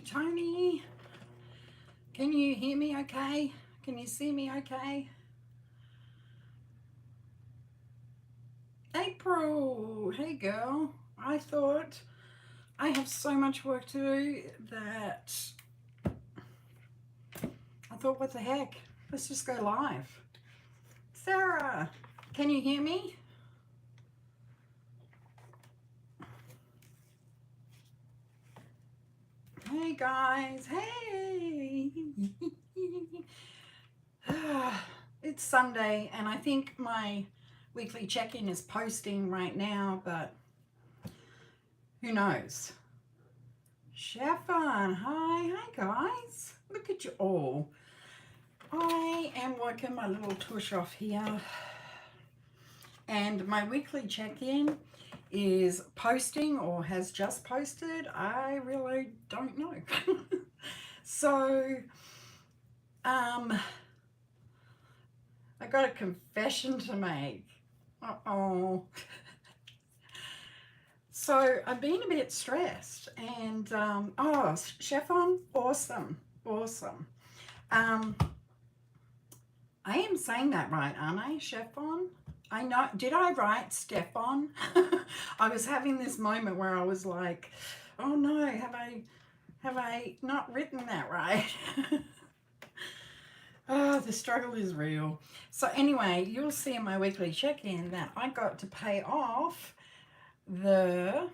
Tony. Can you hear me okay? Can you see me okay? April, hey girl. I thought I have so much work to do that I thought, what the heck? Let's just go live. Sarah, can you hear me? Hey guys, hey. It's Sunday and I think my weekly check-in is posting right now, but who knows? Shefan, hi guys. Look at you all. I am working my little tush off here, and my weekly check-in is posting or has just posted. I really don't know. So, I got a confession to make. Uh-oh. So I've been a bit stressed, and oh, Shefan, awesome. I am saying that right, aren't I, Shefan? I know. Did I write Stefan? I was having this moment where I was like, oh no, have I not written that right? Oh, the struggle is real. So anyway, you'll see in my weekly check-in that I got to pay off the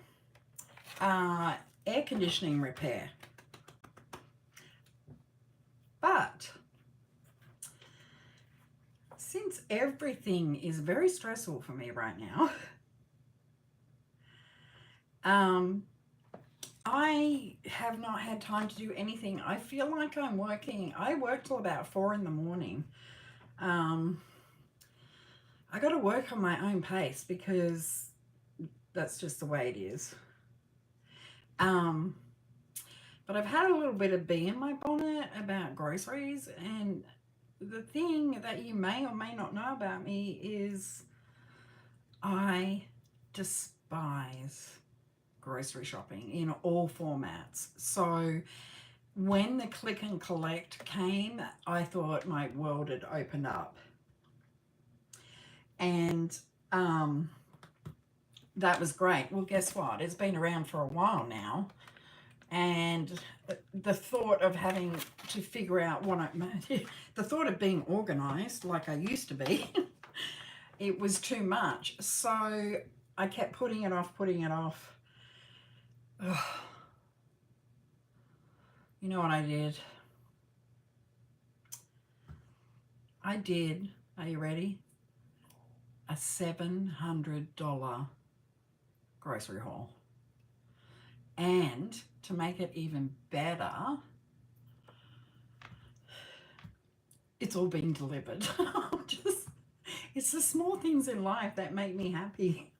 air conditioning repair. But since everything is very stressful for me right now, I have not had time to do anything. I feel like I'm working. I work till about 4 in the morning. I got to work on my own pace because that's just the way it is. But I've had a little bit of bee in my bonnet about groceries, and the thing that you may or may not know about me is I despise grocery shopping in all formats. So when the click and collect came, I thought my world had opened up. And that was great. Well, guess what? It's been around for a while now. And the thought of having to figure out what the thought of being organized like I used to be, it was too much. So I kept putting it off. Ugh. You know what I did? Are you ready? A $700 grocery haul. And to make it even better, it's all been delivered. It's the small things in life that make me happy.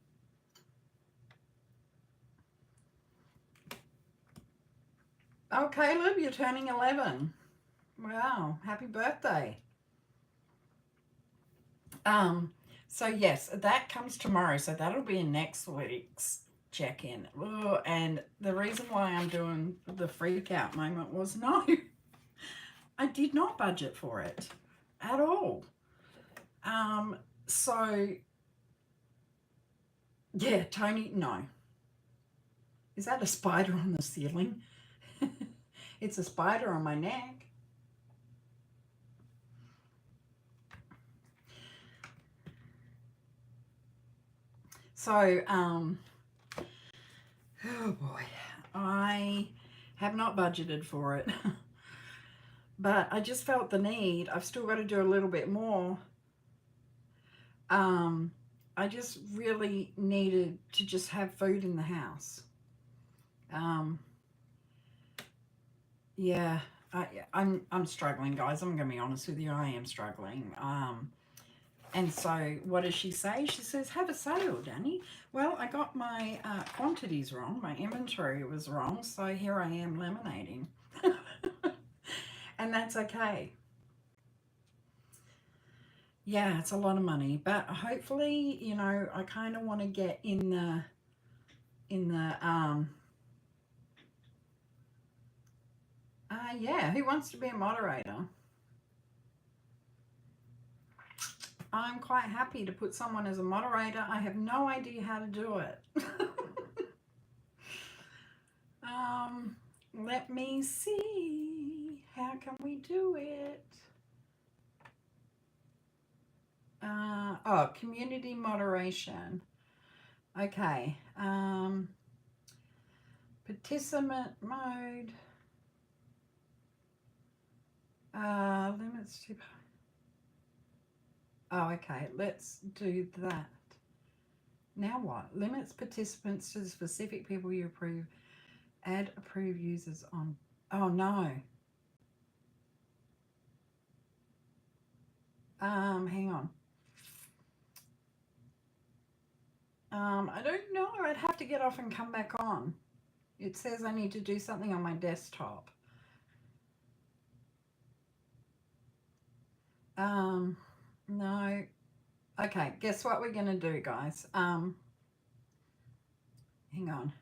Oh, Caleb, you're turning 11. Wow, happy birthday. So yes, that comes tomorrow. So that'll be in next week's check-in. And the reason why I'm doing the freak out moment was no, I did not budget for it at all. So yeah, Tony, no. Is that a spider on the ceiling? It's a spider on my neck. So, oh boy, I have not budgeted for it, but I just felt the need. I've still got to do a little bit more. I just really needed to just have food in the house. Yeah, I'm struggling, guys. I'm going to be honest with you. I am struggling. And so what does she say? She says, have a sale, Danny. Well, I got my quantities wrong. My inventory was wrong. So here I am laminating. And that's okay. Yeah, it's a lot of money. But hopefully, you know, I kind of want to get in the Yeah, who wants to be a moderator? I'm quite happy to put someone as a moderator. I have no idea how to do it. Let me see. How can we do it? Oh, community moderation. Okay. Participant mode. Limits to. Oh, okay. Let's do that. Now what? Limits participants to the specific people you approve. Add approved users on. Oh no. Hang on. I don't know. I'd have to get off and come back on. It says I need to do something on my desktop. No. Okay, guess what we're gonna do, guys? Hang on.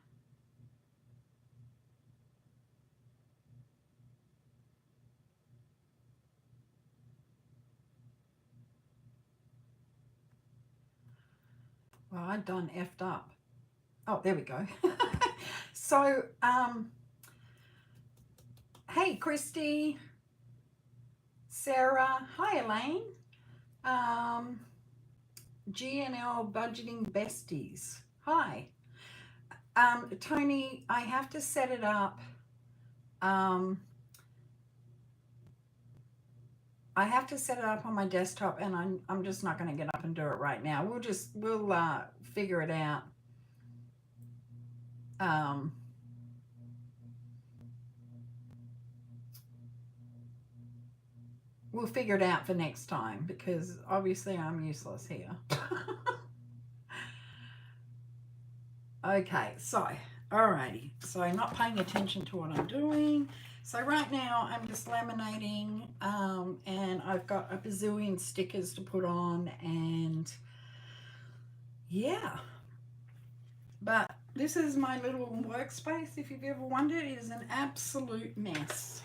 Well, I done effed up. Oh, there we go. So, hey, Christy, Sarah, hi, Elaine, GNL Budgeting Besties, hi. Tony, I have to set it up. I have to set it up on my desktop, and I'm just not going to get up and do it right now. We'll figure it out. We'll figure it out for next time, because obviously I'm useless here. Okay, so, alrighty. So I'm not paying attention to what I'm doing. So right now I'm just laminating, and I've got a bazillion stickers to put on, and yeah. But this is my little workspace, if you've ever wondered. It is an absolute mess.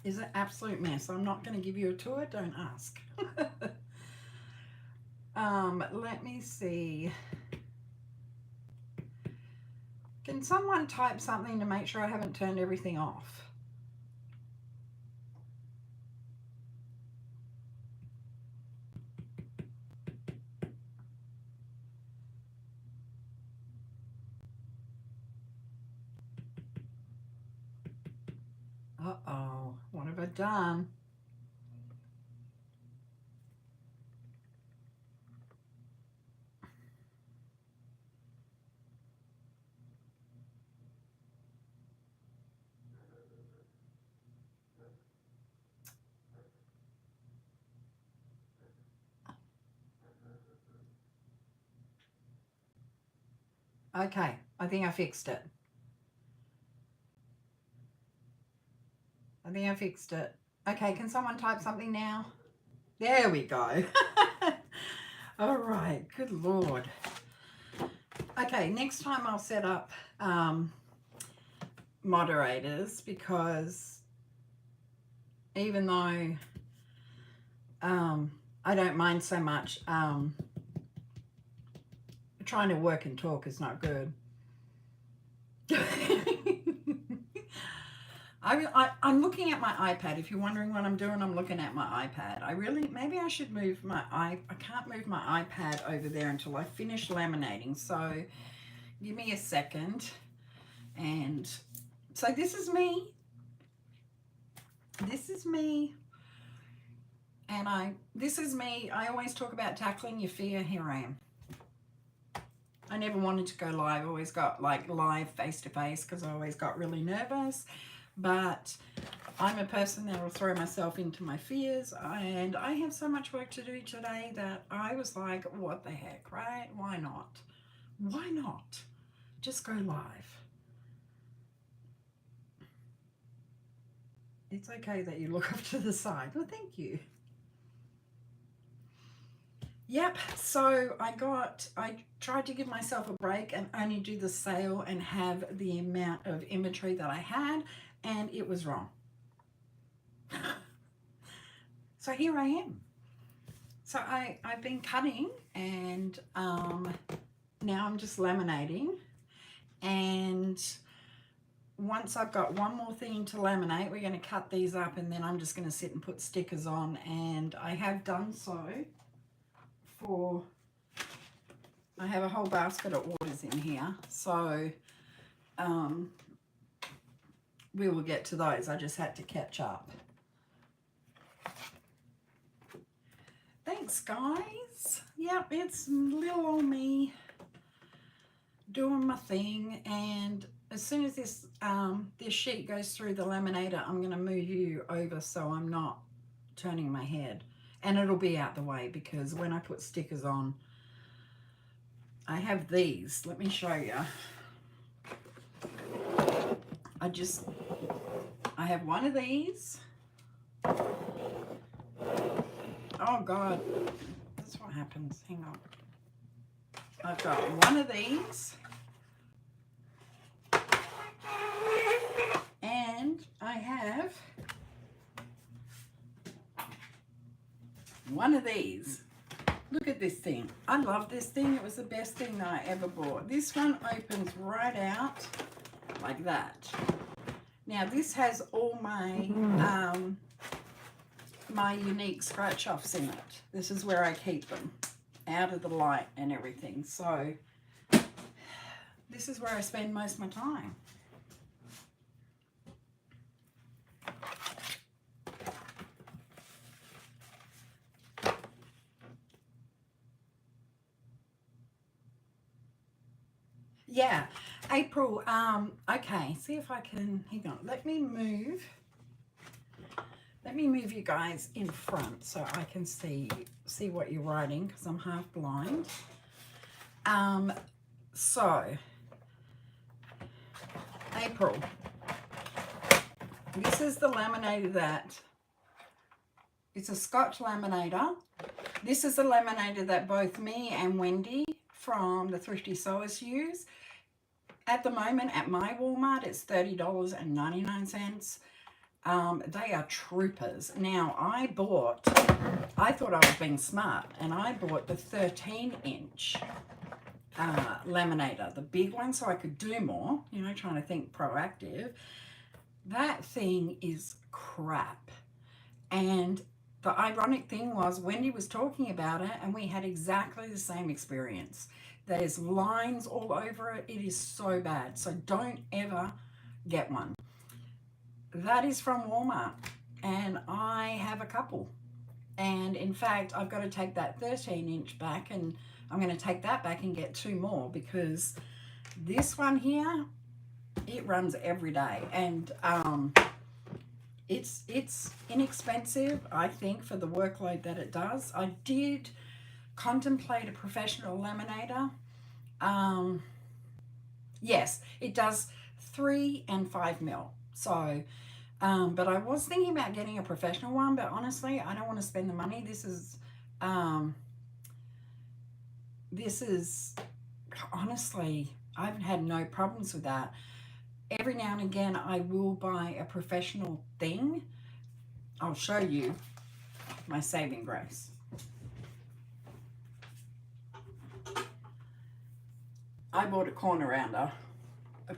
It's an absolute mess. I'm not going to give you a tour. Don't ask. Let me see. Can someone type something to make sure I haven't turned everything off? Uh-oh, what have I done? Okay, I think I fixed it. I think I fixed it. Okay, can someone type something now? There we go. All right, good Lord. Okay, next time I'll set up moderators, because even though I don't mind so much, trying to work and talk is not good. I'm looking at my iPad. If you're wondering what I'm doing, I'm looking at my iPad. Maybe I should move I can't move my iPad over there until I finish laminating. So give me a second. And so this is me. This is me. And this is me. I always talk about tackling your fear. Here I am. I never wanted to go live. I always got like live face to face because I always got really nervous. But I'm a person that will throw myself into my fears, and I have so much work to do today that I was like, what the heck, right? Why not? Why not? Just go live. It's okay that you look off to the side. Well, thank you. Yep, so I tried to give myself a break and only do the sale and have the amount of inventory that I had, and it was wrong. So here I am. So I've been cutting, and now I'm just laminating. And once I've got one more thing to laminate, we're going to cut these up, and then I'm just going to sit and put stickers on. And I have done so for, I have a whole basket of orders in here. So we will get to those. I just had to catch up. Thanks, guys. Yep, it's little old me doing my thing, and as soon as this this sheet goes through the laminator, I'm going to move you over so I'm not turning my head, and it'll be out the way, because when I put stickers on, I have these. Let me show you. I have one of these. Oh God, that's what happens. Hang on. I've got one of these, and I have one of these. Look at this thing. I love this thing. It was the best thing that I ever bought. This one opens right out like that. Now this has all my my unique scratch offs in it. This is where I keep them, out of the light and everything. So this is where I spend most of my time. Yeah, April, okay, see if I can, hang on, let me move you guys in front so I can see what you're writing, because I'm half blind. So, April, this is the laminator that, it's a Scotch laminator. This is the laminator that both me and Wendy from the Thrifty Sewers use. At the moment at my Walmart, it's $30.99. They are troopers. Now, I thought I was being smart, and I bought the 13-inch laminator, the big one, so I could do more, you know, trying to think proactive. That thing is crap. And the ironic thing was, Wendy was talking about it, and we had exactly the same experience. There's lines all over it. It is so bad. So don't ever get one. That is from Walmart, and I have a couple. And in fact, I've got to take that 13-inch back, and I'm going to take that back and get two more, because this one here, it runs every day. And it's inexpensive, I think, for the workload that it does. I did contemplate a professional laminator. Yes, it does 3 and 5 mil. So, but I was thinking about getting a professional one, but honestly, I don't want to spend the money. This is honestly, I've had no problems with that. Every now and again, I will buy a professional thing. I'll show you my saving grace. I bought a corner rounder, a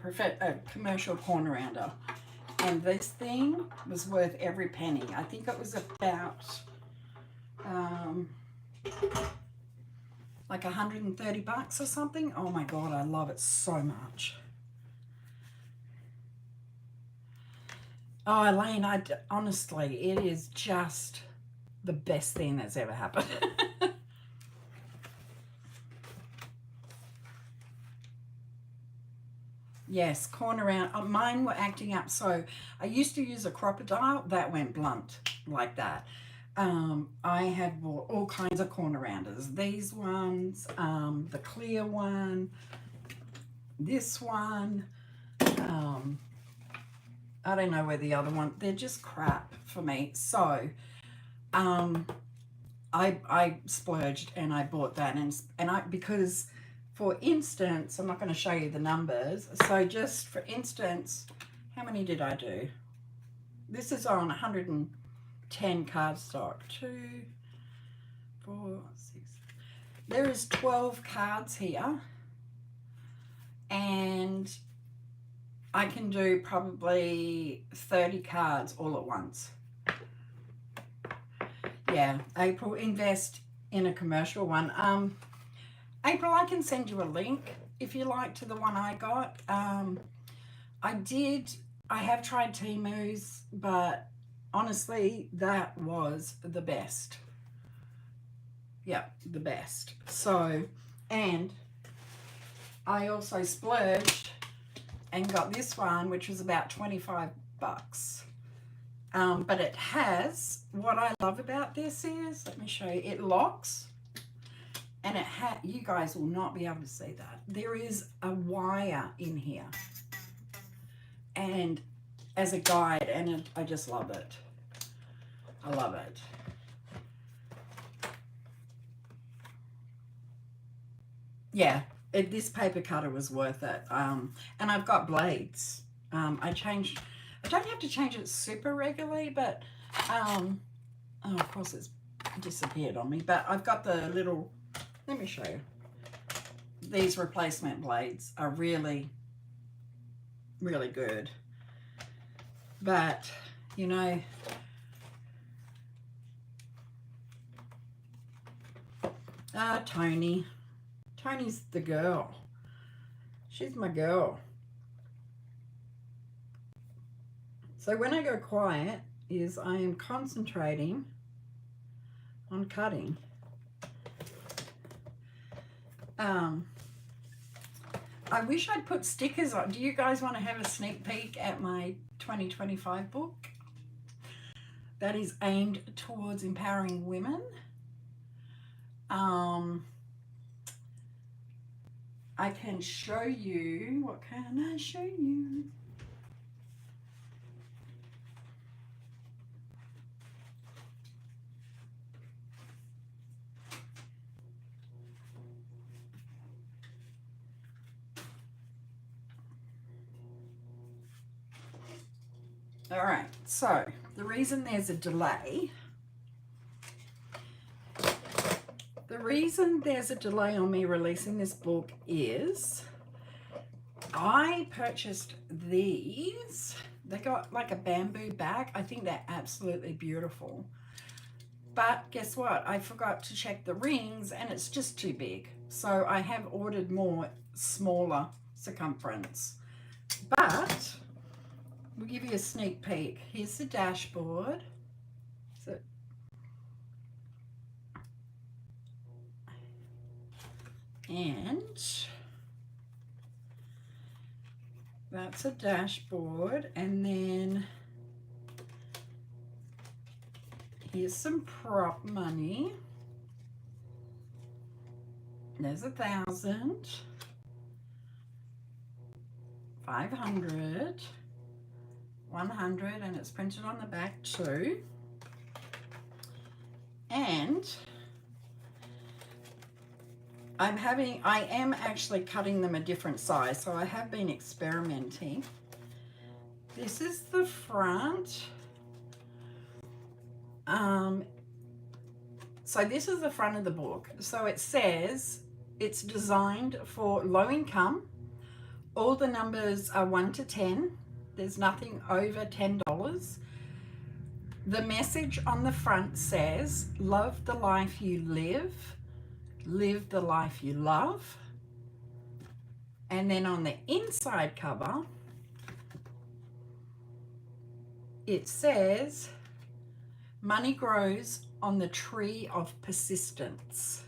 commercial corner rounder, and this thing was worth every penny. I think it was about like $130 or something. Oh my God, I love it so much. Oh, Elaine, honestly, it is just the best thing that's ever happened. Yes, corner round. Mine were acting up. So I used to use a crocodile that went blunt like that. I had bought all kinds of corner rounders. These ones, the clear one, this one. I don't know where the other one. They're just crap for me. So I splurged and I bought that, and because. For instance, I'm not going to show you the numbers. So just for instance, how many did I do? This is on 10 cardstock. 2, 4, 6. There is 12 cards here, and I can do probably 30 cards all at once. Yeah, April, invest in a commercial one. April, I can send you a link if you like to the one I got. I have tried Temu's, but honestly, that was the best. Yeah, the best. So, and I also splurged and got this one, which was about 25 bucks. But it has, what I love about this is, let me show you, it locks, and it you guys will not be able to see that. There is a wire in here, and as a guide, and I just love it. I love it. Yeah, this paper cutter was worth it. And I've got blades. I don't have to change it super regularly, but oh, of course it's disappeared on me, but I've got the little, let me show you. These replacement blades are really, really good. But, you know, Tony's the girl. She's my girl. So when I go quiet is I am concentrating on cutting. I wish I'd put stickers on. Do you guys want to have a sneak peek at my 2025 book? That is aimed towards empowering women. I can show you. What can I show you? All right, so the reason there's a delay, on me releasing this book is I purchased these. They got like a bamboo bag. I think they're absolutely beautiful. But guess what? I forgot to check the rings and it's just too big. So I have ordered more smaller circumference. But we'll give you a sneak peek. Here's the dashboard. So, and that's a dashboard. And then here's some prop money. There's 1,000, 500, 100, and it's printed on the back too. And I am actually cutting them a different size, so I have been experimenting. This is the front. So this is the front of the book. So it says it's designed for low income. All the numbers are 1 to 10. There's nothing over $10. The message on the front says, love the life you live the life you love. And then on the inside cover, it says, money grows on the tree of persistence.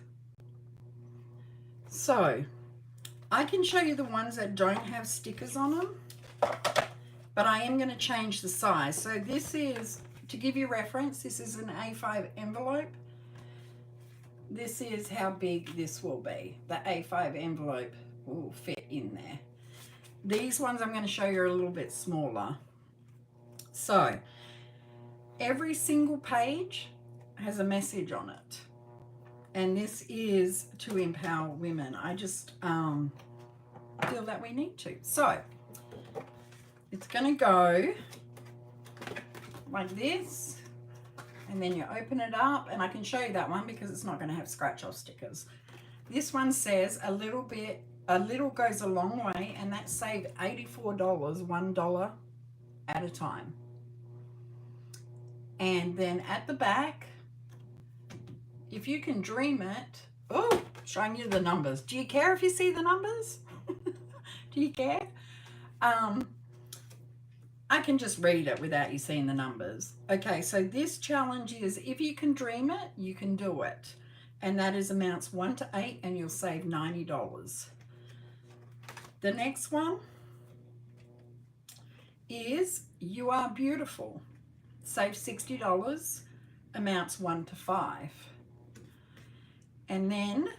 So I can show you the ones that don't have stickers on them, but I am going to change the size. So this is, to give you reference, this is an A5 envelope. This is how big this will be. The A5 envelope will fit in there. These ones I'm going to show you are a little bit smaller. So every single page has a message on it. And this is to empower women. I just feel that we need to. So it's going to go like this. and then you open it up, and I can show you that one because it's not going to have scratch off stickers. This one says a little goes a long way, and that saved $84, $1 at a time. And then at the back, if you can dream it, oh, showing you the numbers. Do you care if you see the numbers? Do you care? I can just read it without you seeing the numbers. Okay, so this challenge is if you can dream it, you can do it. And that is amounts 1 to 8, and you'll save $90. The next one is You Are Beautiful. Save $60, amounts 1 to 5. And then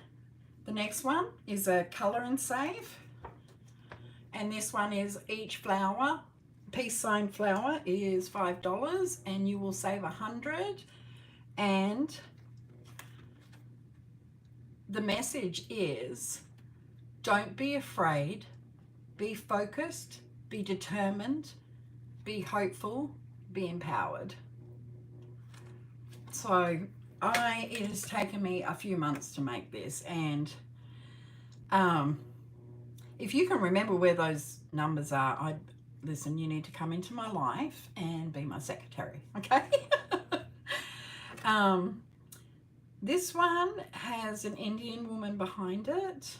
the next one is a color and save. And this one is each flower, peace sign flower, is $5, and you will save $100. And the message is, don't be afraid, be focused, be determined, be hopeful, be empowered. So it has taken me a few months to make this, and if you can remember where those numbers are, listen, you need to come into my life and be my secretary, okay? This one has an Indian woman behind it,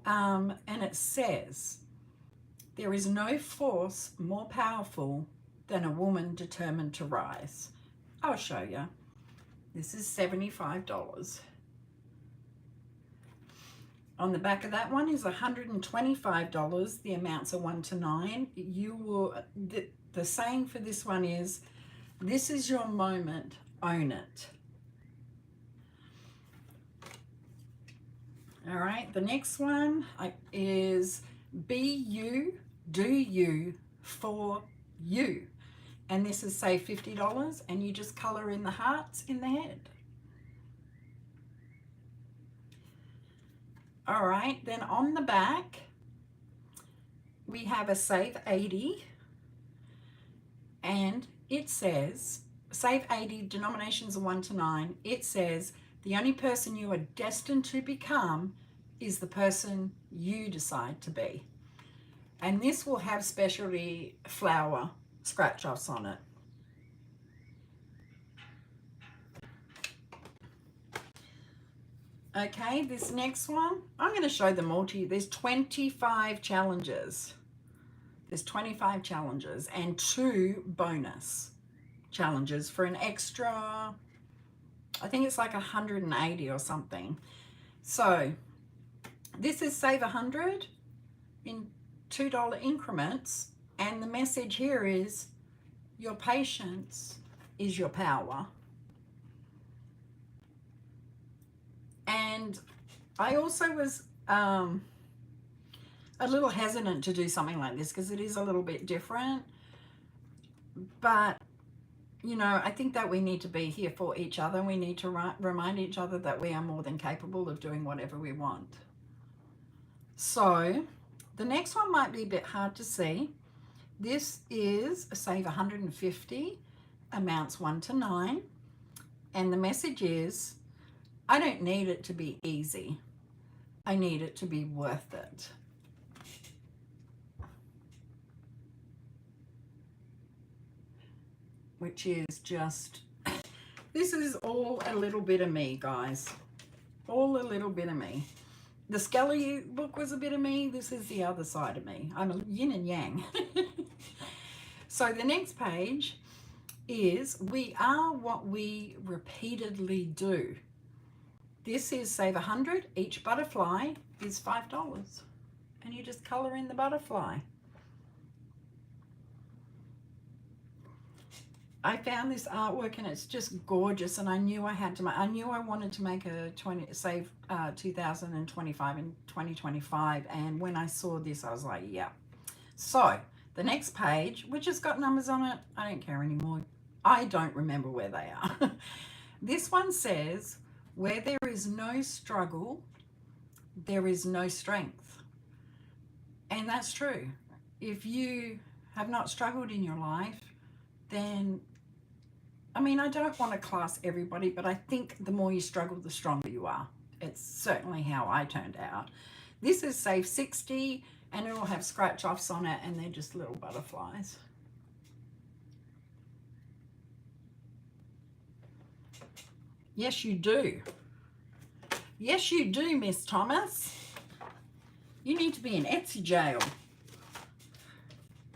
and it says, there is no force more powerful than a woman determined to rise. I'll show you. This is $75. On the back of that one is $125. The amounts are 1 to 9. You will, the saying for this one is, this is your moment, own it. All right, the next one is Be You, Do You, For You. And this is save $50, and you just color in the hearts in the head. All right, then on the back, we have a save 80, and it says, save 80, denominations are 1 to 9. It says, the only person you are destined to become is the person you decide to be. And this will have specialty flower scratch offs on it. Okay, this next one, I'm going to show them all to you. There's 25 challenges. There's 25 challenges and 2 bonus challenges for an extra, I think it's like 180 or something. So this is save 100 in $2 increments, and the message here is your patience is your power. And I also was a little hesitant to do something like this because it is a little bit different, but you know, I think that we need to be here for each other. We need to remind each other that we are more than capable of doing whatever we want. So the next one might be a bit hard to see. This is a save 150, amounts 1 to 9. And the message is, I don't need it to be easy. I need it to be worth it. Which is just, this is all a little bit of me, guys. All a little bit of me. The Skelly book was a bit of me. This is the other side of me. I'm a yin and yang. So the next page is, we are what we repeatedly do. This is save 100. Each butterfly is $5. And you just color in the butterfly. I found this artwork and it's just gorgeous, and I knew I had to make, I knew I wanted to make a save 2025 and 2025, and when I saw this I was like, yeah. So the next page, which has got numbers on it, I don't care anymore. I don't remember where they are. This one says, where there is no struggle, there is no strength. And that's true. If you have not struggled in your life, then I mean, I don't want to class everybody, but I think the more you struggle, the stronger you are. It's certainly how I turned out. This is Save 60, and it'll have scratch offs on it, and they're just little butterflies. Yes, you do. Yes, you do, Miss Thomas. You need to be in Etsy jail.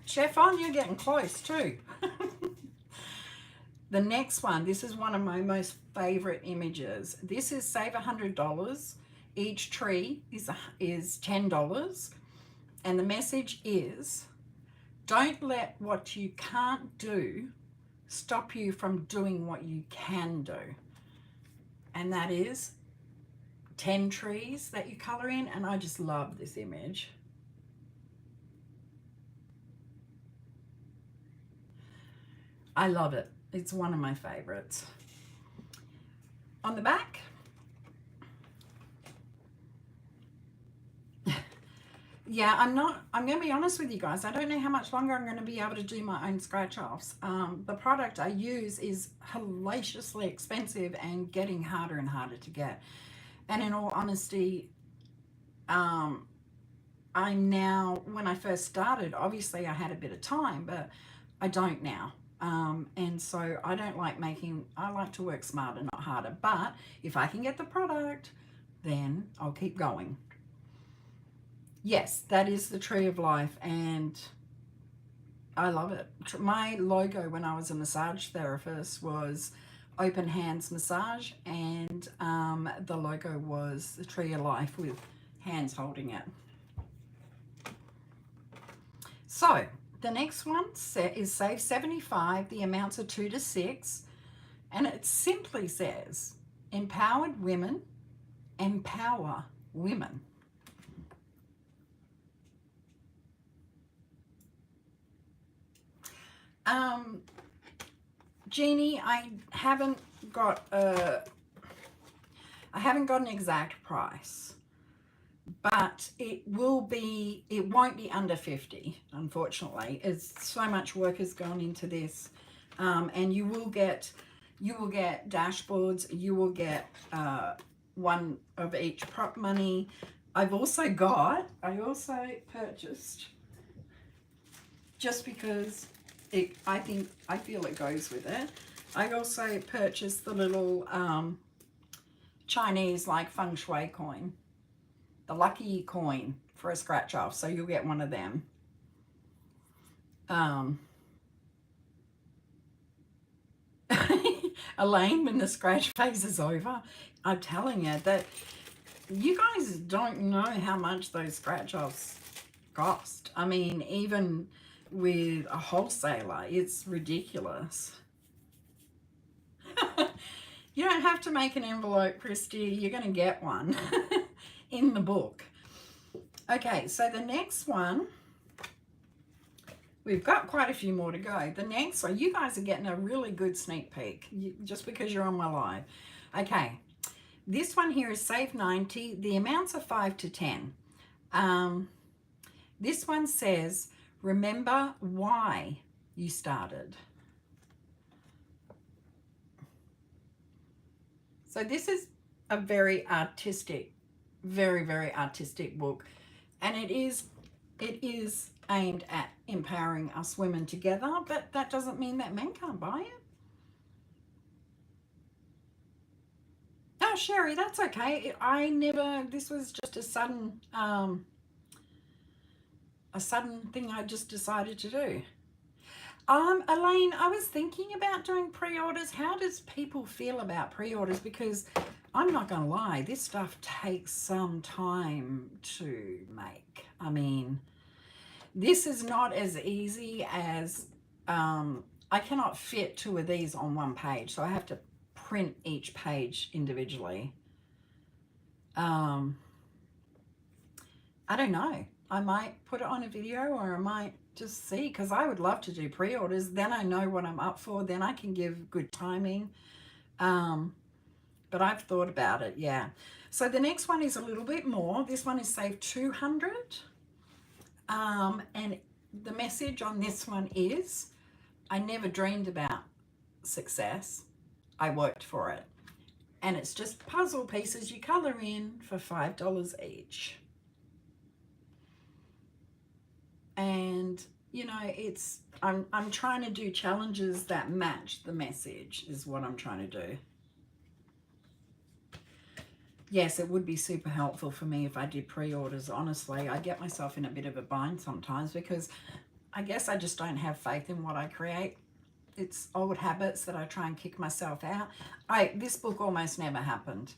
Chef on, you're getting close too. The next one, this is one of my most favorite images. This is Save $100. Each tree is $10. And the message is, don't let what you can't do stop you from doing what you can do. And that is 10 trees that you color in, and I just love this image. I love it. It's one of my favorites. On the back, yeah, I'm going to be honest with you guys. I don't know how much longer I'm going to be able to do my own scratch offs. The product I use is hellaciously expensive and getting harder and harder to get. And in all honesty, I'm now, when I first started, obviously I had a bit of time, but I don't now. And so I don't like I like to work smarter, not harder. But if I can get the product, then I'll keep going. Yes, that is the Tree of Life, and I love it. My logo when I was a massage therapist was Open Hands Massage, and the logo was the Tree of Life with hands holding it. So the next one is Save 75. The amounts are 2 to 6, and it simply says, empowered women empower women. Jeannie, I haven't got an exact price, but it won't be under 50, unfortunately. It's so much work has gone into this. And you will get dashboards, you will get one of each prop money. I also purchased, just because I feel it goes with it, I also purchased the little Chinese like feng shui coin, the lucky coin for a scratch off, so you'll get one of them. Elaine, when the scratch phase is over, I'm telling you that you guys don't know how much those scratch offs cost. I mean, even with a wholesaler, it's ridiculous. You don't have to make an envelope, Christy. You're going to get one in the book. Okay, so the next one, we've got quite a few more to go. The next one, you guys are getting a really good sneak peek just because you're on my live. Okay, this one here is Save 90. The amounts are 5 to 10. This one says, remember why you started. So this is a very artistic, very, very artistic book. And it is aimed at empowering us women together, but that doesn't mean that men can't buy it. Oh, Sherry, that's okay. This was just a sudden thing I just decided to do. Elaine, I was thinking about doing pre-orders. How does people feel about pre-orders? Because I'm not going to lie, this stuff takes some time to make. I mean, this is not as easy as, I cannot fit 2 of these on one page, so I have to print each page individually. I don't know. I might put it on a video, or I might just see, because I would love to do pre-orders. Then I know what I'm up for. Then I can give good timing. But I've thought about it, yeah. So the next one is a little bit more. This one is Save 200. And the message on this one is, I never dreamed about success. I worked for it. And it's just puzzle pieces you color in for $5 each. And you know, it's I'm trying to do challenges that match the message is what I'm trying to do. Yes, it would be super helpful for me if I did pre-orders. Honestly, I get myself in a bit of a bind sometimes because I guess I just don't have faith in what I create. It's old habits that I try and kick myself out. This book almost never happened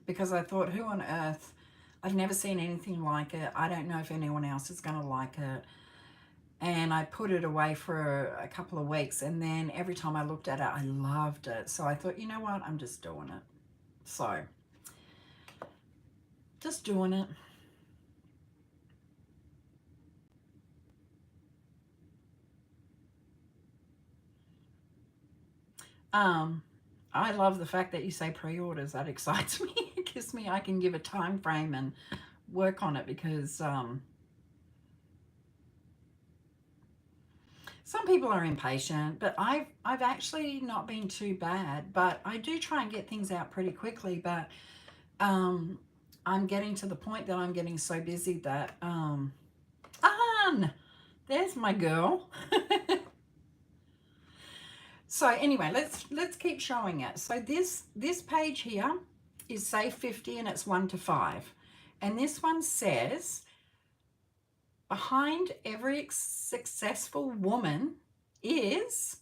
because I thought, who on earth? I've never seen anything like it. I don't know if anyone else is going to like it. And I put it away for a couple of weeks, and then every time I looked at it, I loved it. So I thought, you know what? I'm just doing it. So, just doing it. I love the fact that you say pre-orders. That excites me. It gives me, I can give a time frame and work on it because some people are impatient, but I've actually not been too bad. But I do try and get things out pretty quickly. But I'm getting to the point that I'm getting so busy that Anne, there's my girl. So anyway, let's keep showing it. So this page here is Save 50 and it's 1 to 5. And this one says, behind every successful woman is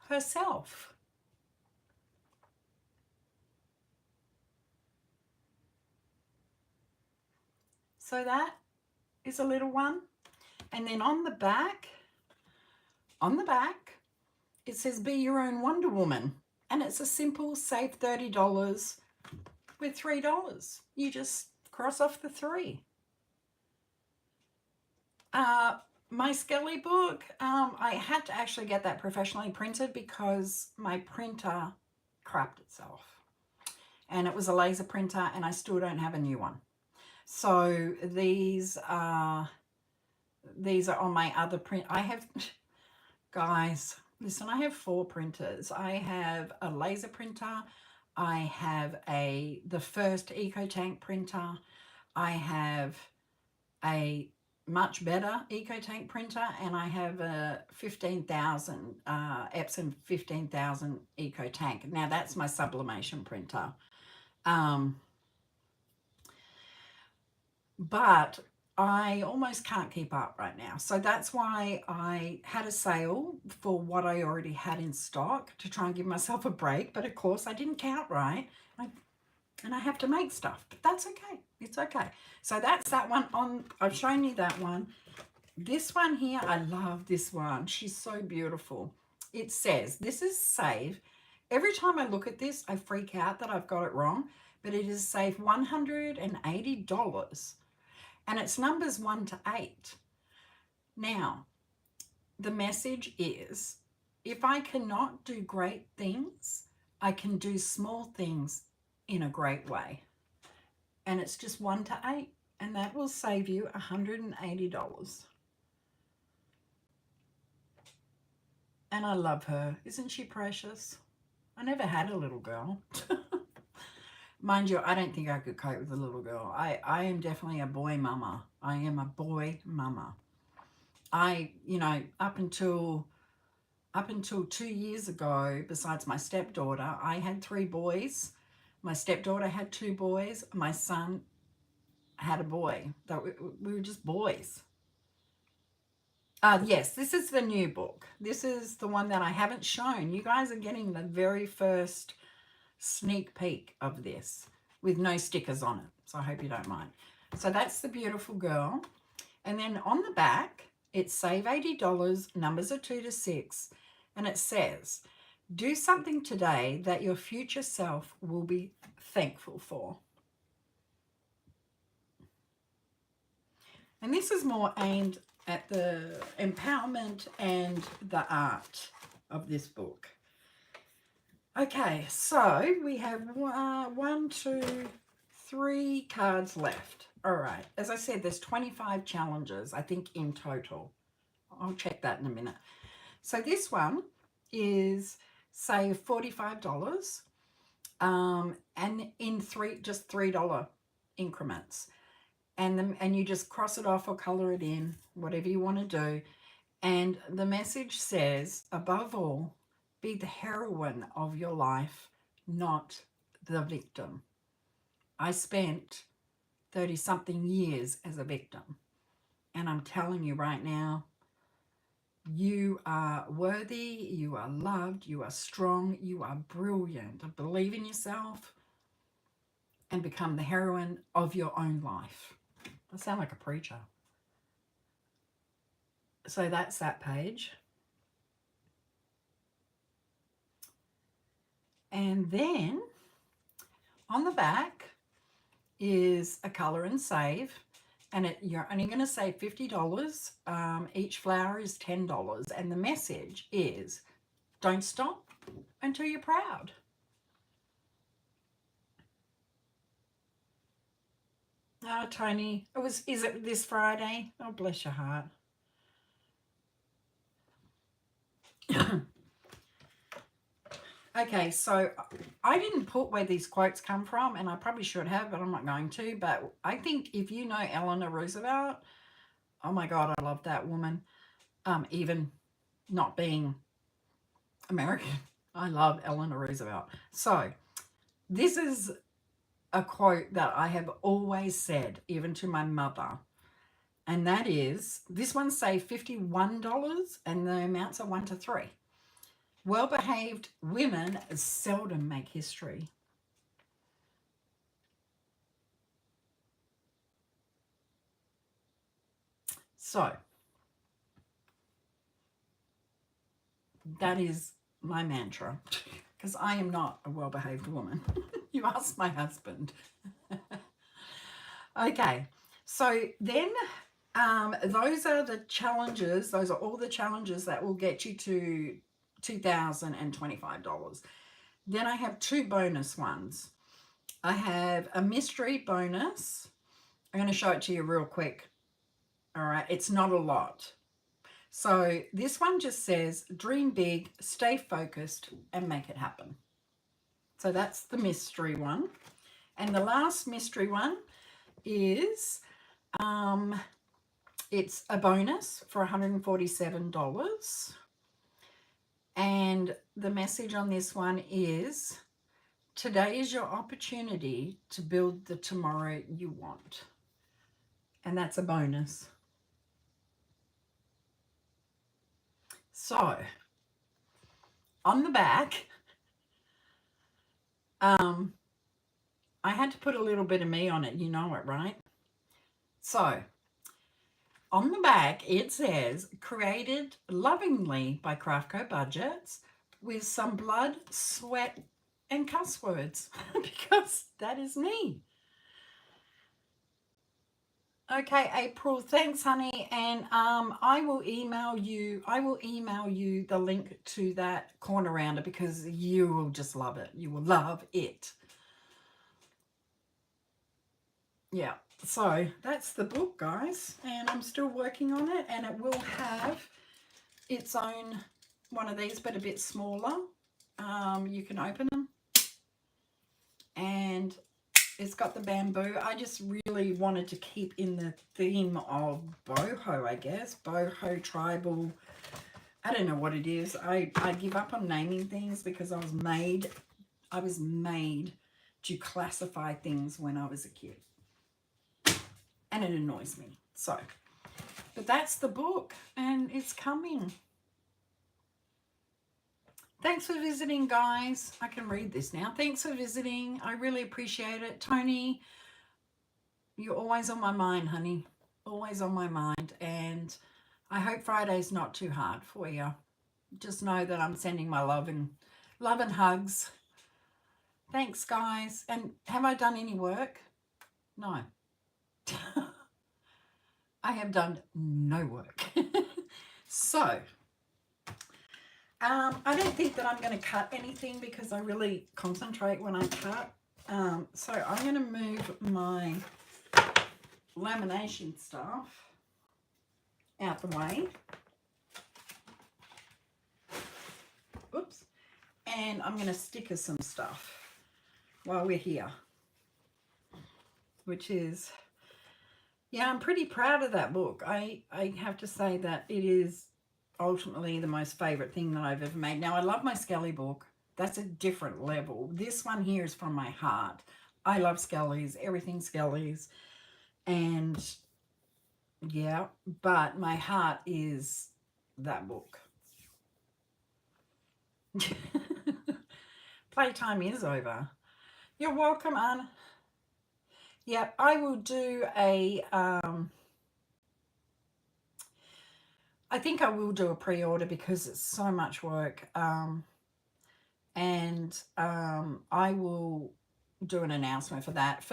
herself. So that is a little one. And then on the back, it says be your own Wonder Woman. And it's a simple save $30 with $3. You just cross off the 3. My Skelly book, I had to actually get that professionally printed because my printer crapped itself. And it was a laser printer and I still don't have a new one. So these are on my other print. I have, guys, listen, I have 4 printers. I have a laser printer. I have the first EcoTank printer. I have a much better EcoTank printer, and I have a 15,000 Epson 15,000 EcoTank. Now that's my sublimation printer. But I almost can't keep up right now. So that's why I had a sale for what I already had in stock to try and give myself a break. But of course I didn't count right. And I have to make stuff, but that's okay. It's okay. So that's that one on. I've shown you that one. This one here, I love this one. She's so beautiful. It says, this is save. Every time I look at this, I freak out that I've got it wrong, but it is save $180. And it's numbers 1 to 8. Now, the message is, if I cannot do great things, I can do small things in a great way. And it's just 1 to 8, and that will save you $180. And I love her. Isn't she precious? I never had a little girl. Mind you, I don't think I could cope with a little girl. I am definitely a boy mama. I am a boy mama. You know, up until 2 years ago, besides my stepdaughter, I had 3 boys. My stepdaughter had 2 boys. My son had a boy. We were just boys. Yes, this is the new book. This is the one that I haven't shown. You guys are getting the very first sneak peek of this with no stickers on it. So I hope you don't mind. So that's the beautiful girl. And then on the back, it's save $80, numbers are 2 to 6. And it says, do something today that your future self will be thankful for. And this is more aimed at the empowerment and the art of this book. Okay, so we have 1, 2, 3 cards left. All right, as I said, there's 25 challenges, I think, in total. I'll check that in a minute. So this one is save $45 and in just $3 increments. And you just cross it off or color it in, whatever you want to do. And the message says, above all, be the heroine of your life, not the victim. I spent 30-something years as a victim. And I'm telling you right now, you are worthy, you are loved, you are strong, you are brilliant. Believe in yourself and become the heroine of your own life. I sound like a preacher. So that's that page. And then on the back is a color and save. And you're only going to save $50. Each flower is $10. And the message is, don't stop until you're proud. Oh, Tony, is it this Friday? Oh, bless your heart. Okay, so I didn't put where these quotes come from, and I probably should have, but I'm not going to. But I think if you know Eleanor Roosevelt, oh my God, I love that woman. Even not being American, I love Eleanor Roosevelt. So this is a quote that I have always said, even to my mother. And that is, this one say $51 and the amounts are 1 to 3. Well-behaved women seldom make history. So that is my mantra, because I am not a well-behaved woman. You ask my husband. Okay, so then those are the challenges. Those are all the challenges that will get you to $2,025. Then I have 2 bonus ones. I have a mystery bonus. I'm going to show it to you real quick. All right, it's not a lot. So this one just says, dream big, stay focused, and make it happen. So that's the mystery one. And the last mystery one is, it's a bonus for $147. And the message on this one is, today is your opportunity to build the tomorrow you want. And that's a bonus. So, on the back, I had to put a little bit of me on it. You know it, right? So, on the back, it says, created lovingly by Craftco Budgets with some blood, sweat, and cuss words, because that is me. Okay, April, thanks, honey. And I will email you the link to that corner rounder, because you will just love it. You will love it. Yeah, so that's the book, guys, and I'm still working on it, and it will have its own one of these, but a bit smaller. You can open them, and it's got the bamboo. I just really wanted to keep in the theme of boho, I guess. Boho, tribal, I don't know what it is. I give up on naming things, because I was made to classify things when I was a kid. And it annoys me. So, but that's the book, and it's coming. Thanks for visiting, guys. I can read this now. Thanks for visiting. I really appreciate it. Tony, you're always on my mind, honey. Always on my mind. And I hope Friday's not too hard for you. Just know that I'm sending my love and hugs. Thanks, guys. And have I done any work? No. I have done no work. So, I don't think that I'm going to cut anything, because I really concentrate when I cut. So I'm going to move my lamination stuff out the way. and I'm going to sticker some stuff while we're here, which is, yeah, I'm pretty proud of that book. I have to say that it is ultimately the most favorite thing that I've ever made. Now, I love my Skelly book. That's a different level. This one here is from my heart. I love Skellies, everything Skellies. And yeah, but my heart is that book. Playtime is over. You're welcome, Anne. Yeah, I will do a, I think I will do a pre-order because it's so much work. I will do an announcement for that.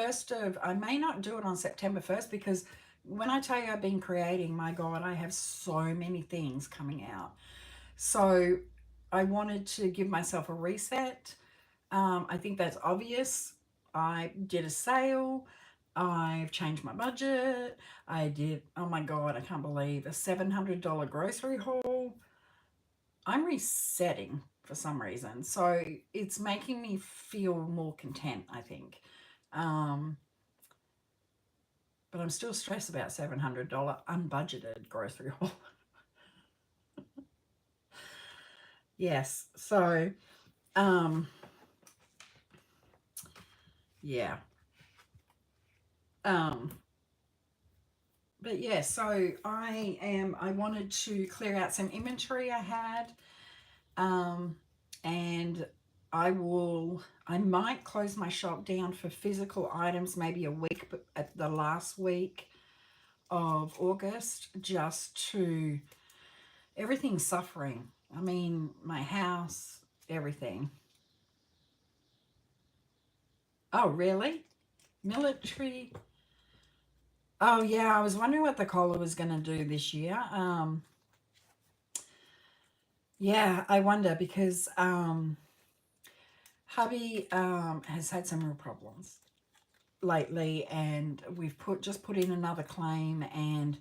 I may not do it on September 1st because when I tell you I've been creating, my God, I have so many things coming out. So I wanted to give myself a reset. I think that's obvious. I did a sale. I've changed my budget. I did, oh my God, I can't believe, a $700 grocery haul. I'm resetting for some reason. So it's making me feel more content, I think. But I'm still stressed about $700 unbudgeted grocery haul. Yes. So, yeah. But yeah, so I wanted to clear out some inventory I had. And I might close my shop down for physical items maybe a week, but at the last week of August, just to, everything's suffering. I mean, my house, everything. Oh, really? Military? Oh, yeah, I was wondering what the Kohler was going to do this year. Yeah, I wonder because hubby has had some real problems lately, and we've just put in another claim, and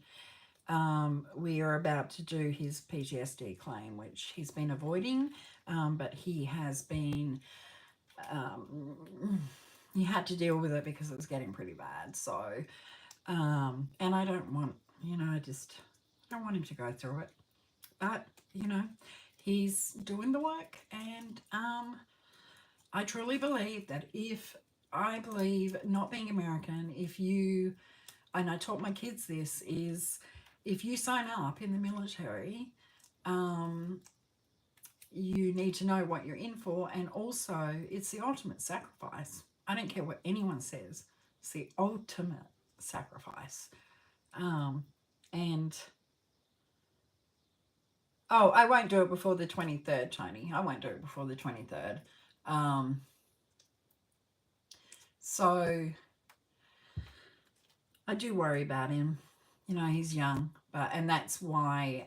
we are about to do his PTSD claim, which he's been avoiding, but he has been, he had to deal with it because it was getting pretty bad. So, and I don't want, I just don't want him to go through it. But, he's doing the work, and I truly believe that not being American, and I taught my kids this, is if you sign up in the military, you need to know what you're in for, and also it's the ultimate sacrifice. I don't care what anyone says. It's the ultimate sacrifice. And oh, I won't do it before the 23rd, Tony. I won't do it before the 23rd. So I do worry about him. He's young, and that's why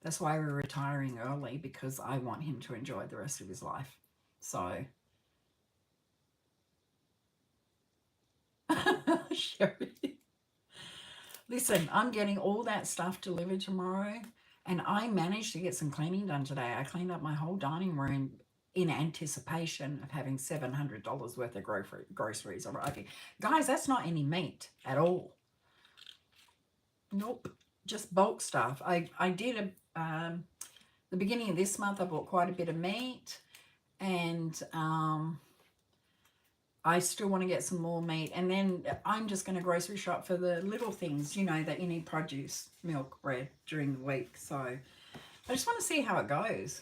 we're retiring early, because I want him to enjoy the rest of his life. So Sherry. Listen, I'm getting all that stuff delivered tomorrow, and I managed to get some cleaning done today. I cleaned up my whole dining room in anticipation of having $700 worth of groceries arriving. Guys, that's not any meat at all. Nope, just bulk stuff. I did the beginning of this month, I bought quite a bit of meat, and I still want to get some more meat, and then I'm just going to grocery shop for the little things, that you need: produce, milk, bread during the week. So I just want to see how it goes.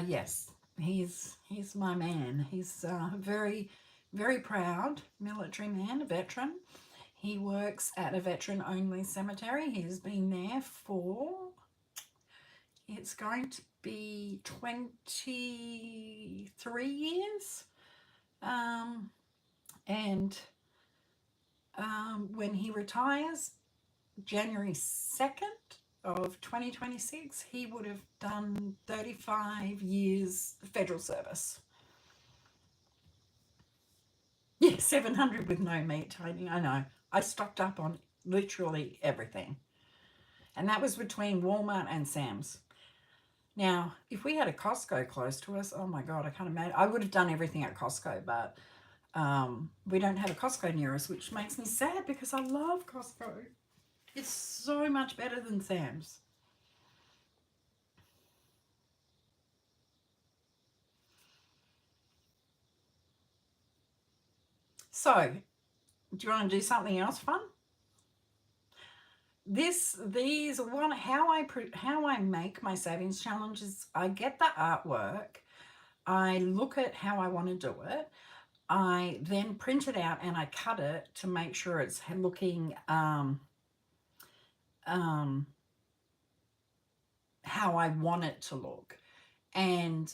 Yes, he's my man. He's a very, very proud military man, a veteran. He works at a veteran-only cemetery. He's been there for, it's going to be 23 years. When he retires, January 2nd of 2026, he would have done 35 years federal service. Yeah, 700 with no meat, Tony. I know. I stocked up on literally everything. And that was between Walmart and Sam's. Now, if we had a Costco close to us, oh my God, I can't imagine. I would have done everything at Costco, but we don't have a Costco near us, which makes me sad because I love Costco. It's so much better than Sam's. So, do you want to do something else fun? How I make my savings challenges. I get the artwork. I look at how I want to do it. I then print it out and I cut it to make sure it's looking how I want it to look. And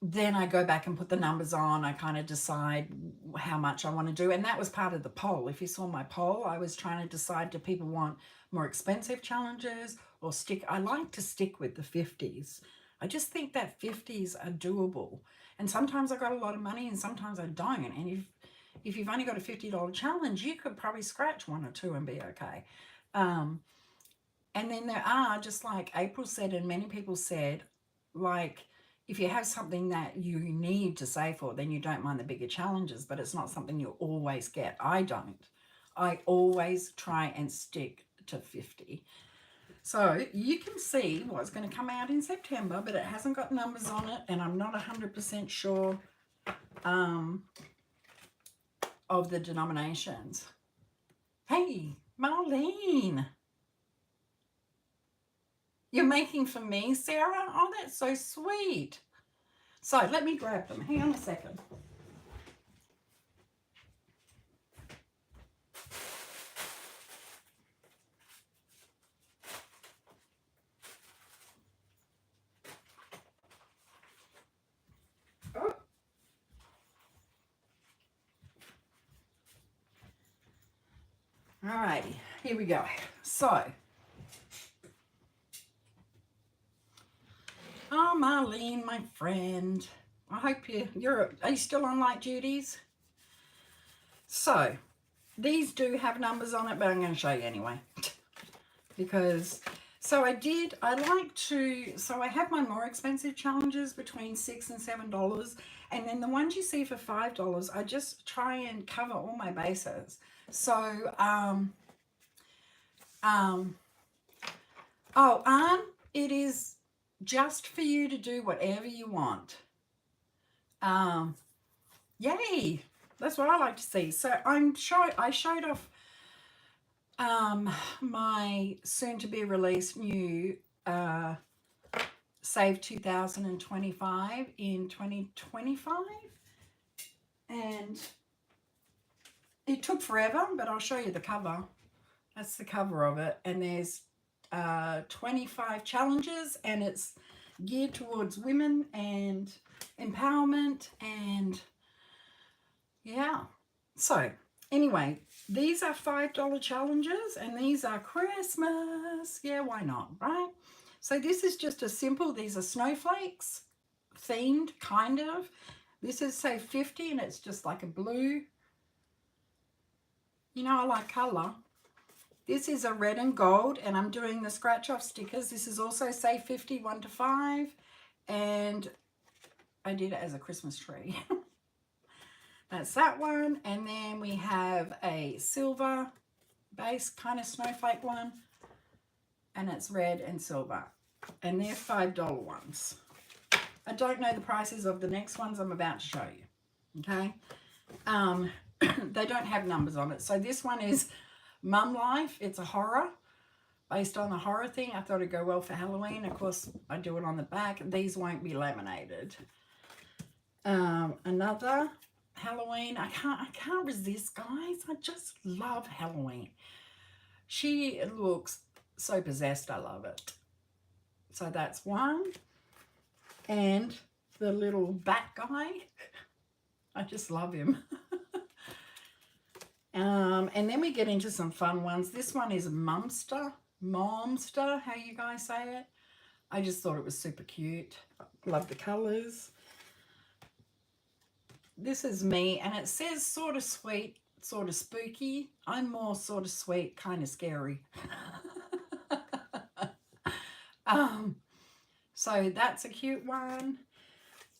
then I go back and put the numbers on. I kind of decide how much I want to do. And that was part of the poll. If you saw my poll, I was trying to decide, do people want more expensive challenges or stick? I like to stick with the 50s. I just think that 50s are doable. And sometimes I got a lot of money and sometimes I don't. And if you've only got a $50 challenge, you could probably scratch one or two and be okay. And then there are, just like April said and many people said, like, if you have something that you need to save for, then you don't mind the bigger challenges, but it's not something you always get. I don't. I always try and stick to 50. So you can see what's going to come out in September, but it hasn't got numbers on it, and I'm not 100% sure of the denominations. Hey, Marlene. You're making for me, Sarah? Oh, that's so sweet. So let me grab them. Hang on a second. Oh. All righty, here we go. So, oh, Marlene, my friend, I hope are you still on light duties? So, these do have numbers on it, but I'm going to show you anyway. Because, so I have my more expensive challenges between $6 and $7. And then the ones you see for $5, I just try and cover all my bases. So, it is just for you to do whatever you want. Yay! That's what I like to see. So I showed off my soon-to-be released new Save 2025 in 2025, and it took forever, but I'll show you the cover. That's the cover of it, and there's 25 challenges, and it's geared towards women and empowerment, and yeah. So anyway, these are $5 challenges, and these are Christmas. Yeah, why not, right? So this is just a simple, these are snowflakes themed, kind of. This is Save 50, and it's just like a blue. You know, I like color. This is a red and gold, and I'm doing the scratch off stickers. This is also Save 50, 1 to 5, and I did it as a Christmas tree. That's that one. And then we have a silver base kind of snowflake one, and it's red and silver, and they're $5 ones. I don't know the prices of the next ones I'm about to show you. Okay. They don't have numbers on it. So this one is Mum Life. It's a horror, based on the horror thing. I thought it'd go well for Halloween. Of course, I do it on the back. These won't be laminated. Another Halloween. I can't resist, guys. I just love Halloween. She looks so possessed. I love it. So that's one. And the little bat guy. I just love him. And then we get into some fun ones. This one is Momster, how you guys say it. I just thought it was super cute. Love the colors. This is me, and it says sort of sweet, sort of spooky. I'm more sort of sweet, kind of scary. So that's a cute one.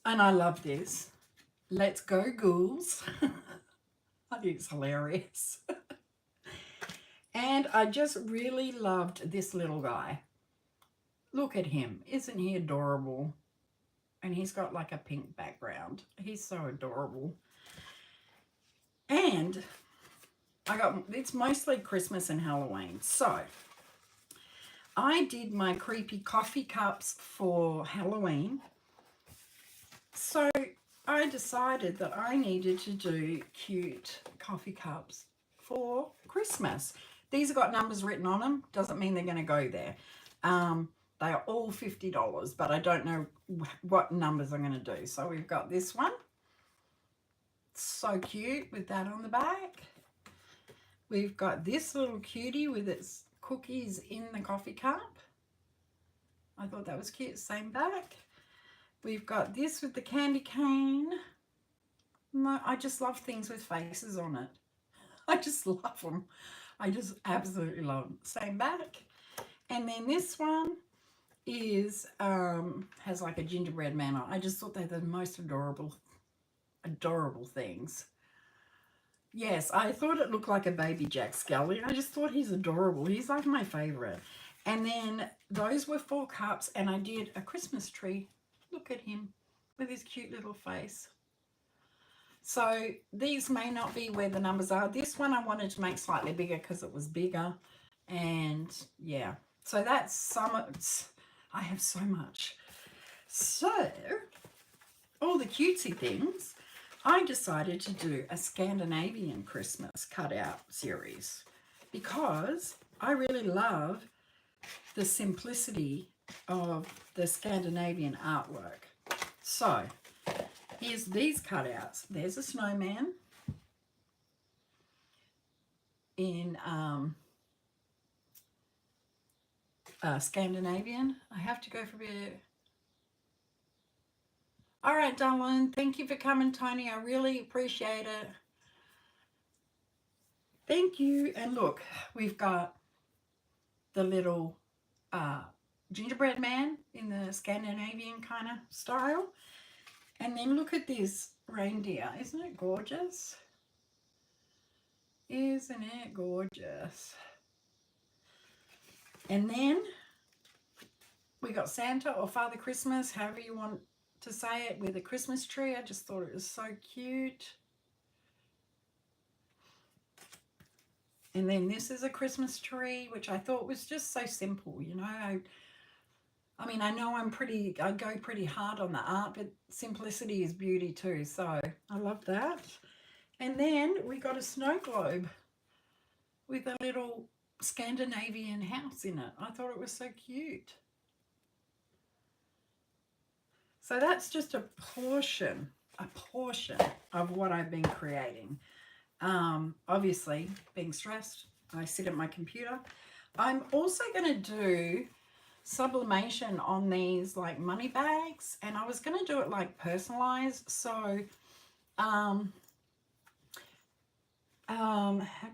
And I love this. Let's go ghouls. I think it's hilarious. And I just really loved this little guy. Look at him. Isn't he adorable? And he's got like a pink background. He's so adorable. And it's mostly Christmas and Halloween. So I did my creepy coffee cups for Halloween. So I decided that I needed to do cute coffee cups for Christmas. These have got numbers written on them. Doesn't mean they're going to go there. They are all $50, but I don't know what numbers I'm going to do. So we've got this one. So cute with that on the back. We've got this little cutie with its cookies in the coffee cup. I thought that was cute. Same back. We've got this with the candy cane. I just love things with faces on it. I just love them. I just absolutely love them. Same back. And then this one is has like a gingerbread man on. I just thought they're the most adorable things. Yes, I thought it looked like a baby Jack Skelly. I just thought he's adorable. He's like my favorite. And then those were 4 cups, and I did a Christmas tree. Look at him with his cute little face. So these may not be where the numbers are. This one I wanted to make slightly bigger because it was bigger. And yeah, so that's some. I have so much. So all the cutesy things, I decided to do a Scandinavian Christmas cutout series because I really love the simplicity of the Scandinavian artwork. So here's these cutouts. There's a snowman in Scandinavian. I have to go for a bit. All right, darling. Thank you for coming, Tony. I really appreciate it. Thank you. And look, we've got the little gingerbread man in the Scandinavian kind of style. And then look at this reindeer. Isn't it gorgeous? Isn't it gorgeous? And then we got Santa or Father Christmas, however you want to say it, with a Christmas tree. I just thought it was so cute. And then this is a Christmas tree, which I thought was just so simple, you know. I mean, I know I go pretty hard on the art, but simplicity is beauty too. So I love that. And then we got a snow globe with a little Scandinavian house in it. I thought it was so cute. So that's just a portion of what I've been creating. Obviously, being stressed, I sit at my computer. I'm also going to do sublimation on these like money bags, and I was going to do it like personalized. So how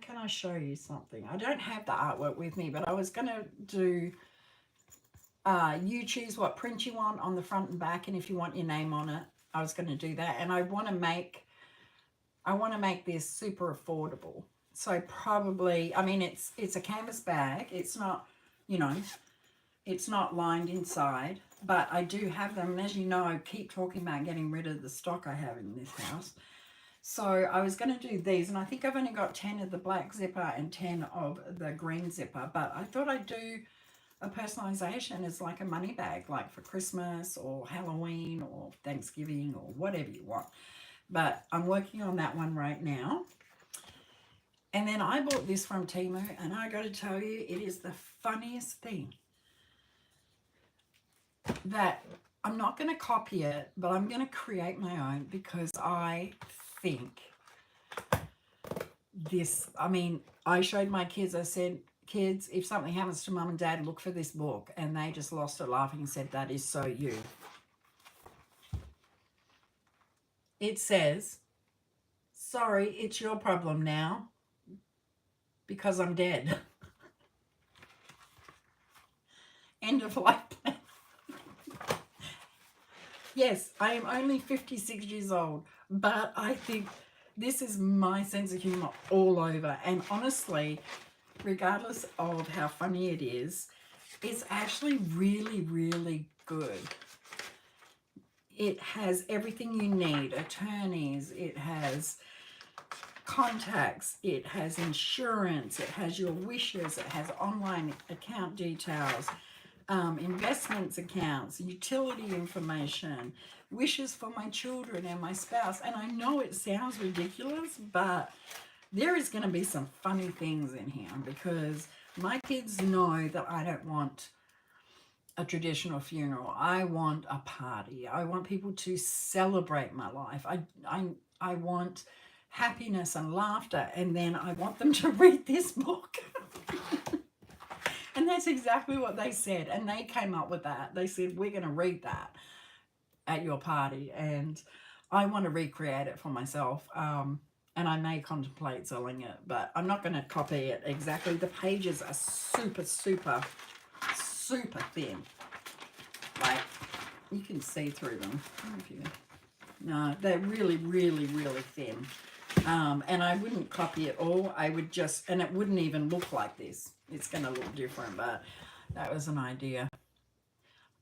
can I show you something? I don't have the artwork with me, but I was going to do you choose what print you want on the front and back, and if you want your name on it, I was going to do that. And I want to make this super affordable. So probably, I mean, it's a canvas bag. It's not, you know, it's not lined inside, but I do have them. And as you know, I keep talking about getting rid of the stock I have in this house. So I was going to do these, and I think I've only got 10 of the black zipper and 10 of the green zipper, but I thought I'd do a personalization as like a money bag, like for Christmas or Halloween or Thanksgiving or whatever you want. But I'm working on that one right now. And then I bought this from Temu, and I got to tell you, it is the funniest thing that I'm not going to copy it, but I'm going to create my own because I think this, I mean, I showed my kids, I said, kids, if something happens to mum and dad, look for this book. And they just lost it laughing and said, that is so you. It says, sorry, it's your problem now because I'm dead. end of life plan. Yes, I am only 56 years old, but I think this is my sense of humor all over. And honestly, regardless of how funny it is, it's actually really, really good. It has everything you need, attorneys, it has contacts, it has insurance, it has your wishes, it has online account details, investments accounts, utility information, wishes for my children and my spouse. And I know it sounds ridiculous, but there is going to be some funny things in here because my kids know that I don't want a traditional funeral. I want a party. I want people to celebrate my life. I want happiness and laughter, and then I want them to read this book. And that's exactly what they said. And they came up with that. They said, we're going to read that at your party. And I want to recreate it for myself. And I may contemplate selling it, but I'm not going to copy it exactly. The pages are super, super, super thin. Like, you can see through them. No, they're really, really, really thin. And I wouldn't copy it all. I would just, and it wouldn't even look like this. It's going to look different, but that was an idea.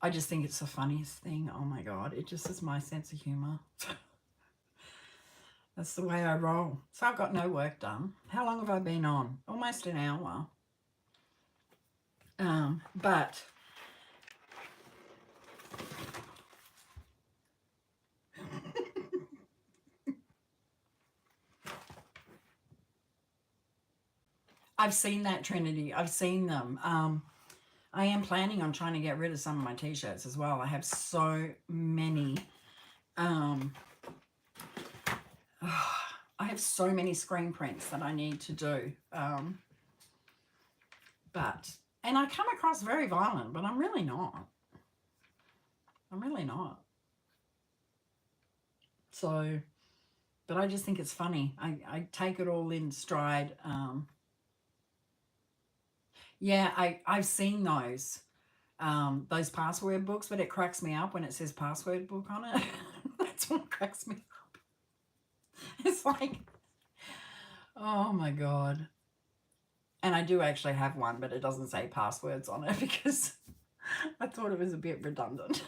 I just think it's the funniest thing. Oh my God. It just is my sense of humor. That's the way I roll. So I've got no work done. How long have I been on? Almost an hour. But I've seen that, Trinity. I've seen them. I am planning on trying to get rid of some of my t-shirts as well. I have so many. I have so many screen prints that I need to do. And I come across very violent, but I'm really not. I'm really not. So, but I just think it's funny. I take it all in stride. Yeah, I've seen those password books, but it cracks me up when it says password book on it. That's what cracks me up. It's like, oh my God. And I do actually have one, but it doesn't say passwords on it because I thought it was a bit redundant.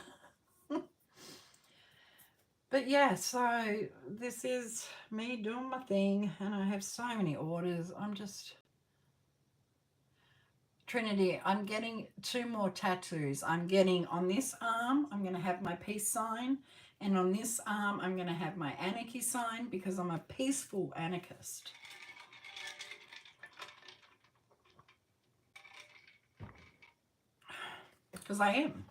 But yeah, so this is me doing my thing, and I have so many orders. I'm just... Trinity, I'm getting 2 more tattoos. I'm getting on this arm, I'm going to have my peace sign. And on this arm, I'm going to have my anarchy sign because I'm a peaceful anarchist. Because I am.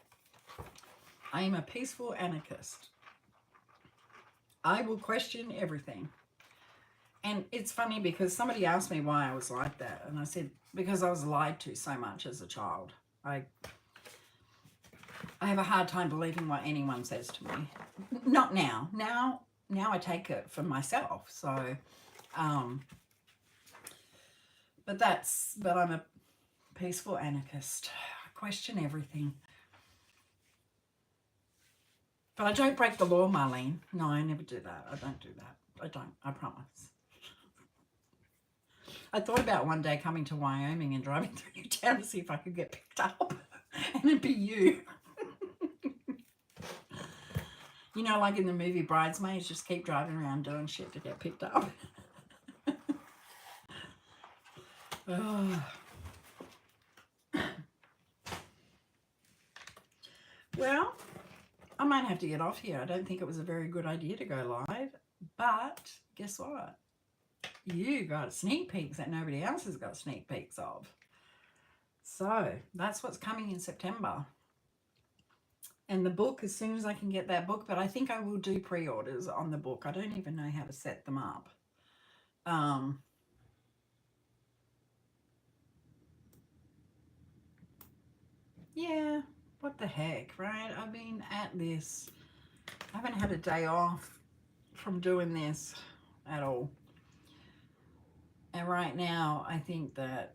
I am a peaceful anarchist. I will question everything. And it's funny because somebody asked me why I was like that. And I said, because I was lied to so much as a child. I have a hard time believing what anyone says to me. Not now. Now I take it for myself. So, but I'm a peaceful anarchist. I question everything. But I don't break the law, Marlene. No, I never do that. I don't do that. I don't. I promise. I thought about one day coming to Wyoming and driving through your town to see if I could get picked up. And it'd be you. You know, like in the movie Bridesmaids, just keep driving around doing shit to get picked up. Oh. Well, I might have to get off here. I don't think it was a very good idea to go live. But guess what? You got sneak peeks that nobody else has got sneak peeks of. So that's what's coming in September. And the book, as soon as I can get that book, but I think I will do pre-orders on the book. I don't even know how to set them up. Yeah, what the heck, right? I've been at this. I haven't had a day off from doing this at all. And right now, I think that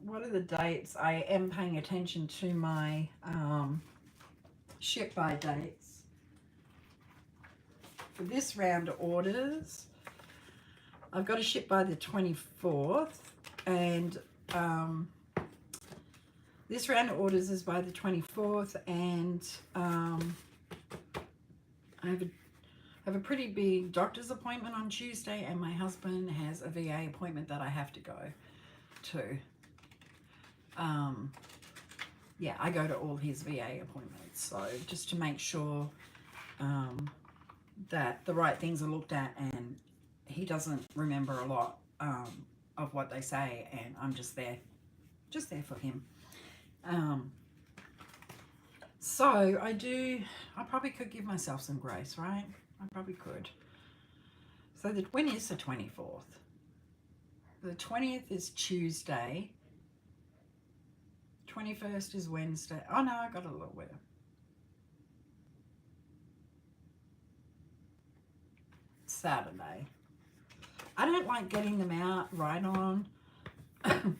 what are the dates? I am paying attention to my ship by dates for this round of orders. I've got to ship by the 24th, and this round of orders is by the 24th, and I have a pretty big doctor's appointment on Tuesday, and my husband has a VA appointment that I have to go to. Yeah, I go to all his VA appointments, so just to make sure that the right things are looked at, and he doesn't remember a lot of what they say, and I'm just there for him. So I probably could give myself some grace, right? I probably could. So when is the 24th? The 20th is Tuesday. 21st is Wednesday. Oh no, I got a little bit. Saturday. I don't like getting them out right on. I'm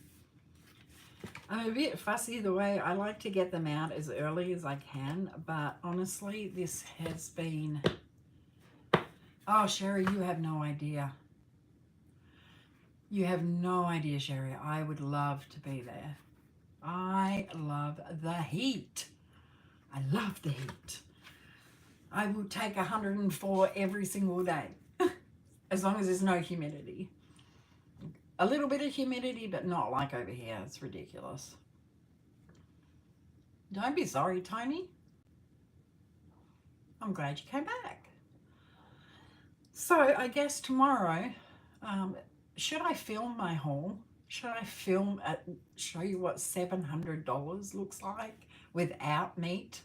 a bit fussy the way I like to get them out as early as I can, but honestly, this has been... Oh, Sherry, you have no idea. You have no idea, Sherry. I would love to be there. I love the heat. I love the heat. I will take 104 every single day, as long as there's no humidity. A little bit of humidity, but not like over here. It's ridiculous. Don't be sorry, Tony. I'm glad you came back. So I guess tomorrow, should I film my haul? Should I show you what $700 looks like without meat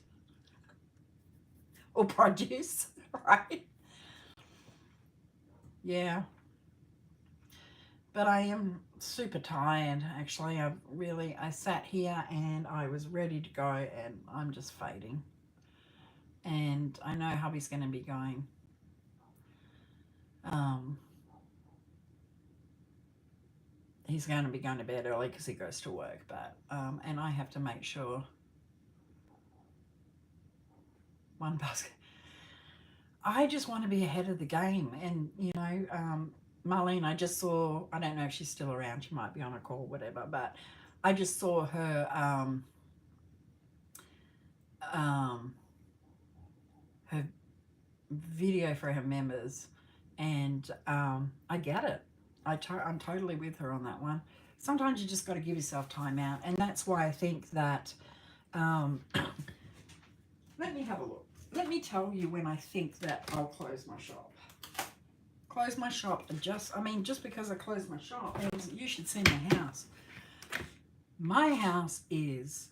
or produce, right? Yeah. But I am super tired, actually. I sat here and I was ready to go, and I'm just fading. And I know hubby's going to be going. He's going to be going to bed early because he goes to work, but and I have to make sure one basket. I just want to be ahead of the game, and you know, Marlene, I just saw, I don't know if she's still around, she might be on a call, whatever, but I just saw her her video for her members, and I get it. I'm totally with her on that one. Sometimes you just got to give yourself time out, and that's why I think that let me have a look. Let me tell you when I think that I'll close my shop. Close my shop, just because I closed my shop, you should see my house. My house is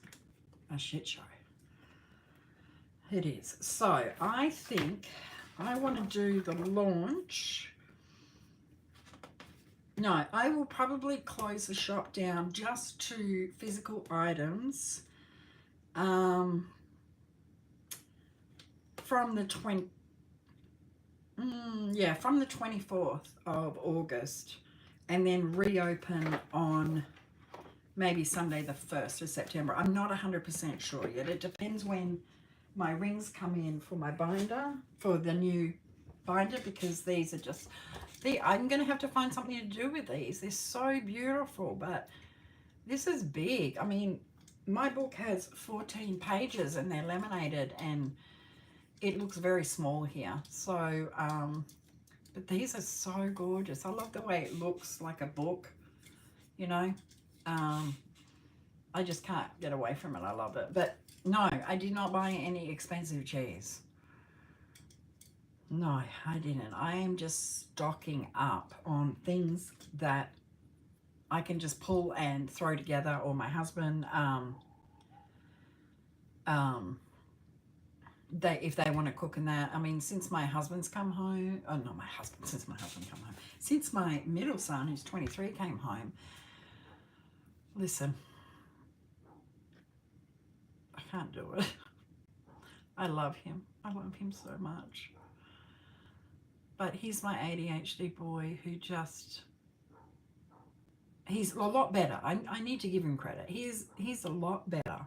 a shit show. It is. So I think I want to do the launch. No, I will probably close the shop down just to physical items from the 24th of August, and then reopen on maybe Sunday the 1st of September. I'm not 100% sure yet. It depends when my rings come in for my binder, for the new binder, because these are just... I'm going to have to find something to do with these. They're so beautiful, but this is big. I mean, my book has 14 pages and they're laminated, and it looks very small here. So, but these are so gorgeous. I love the way it looks like a book, you know. I just can't get away from it. I love it. But no, I did not buy any expensive cheese. No, I didn't. I am just stocking up on things that I can just pull and throw together, or my husband, if they want to cook in that. I mean, since my husband's come home, since my middle son, who's 23, came home, listen, I can't do it. I love him. I love him so much. But he's my ADHD boy who just he's a lot better. I need to give him credit. He's a lot better.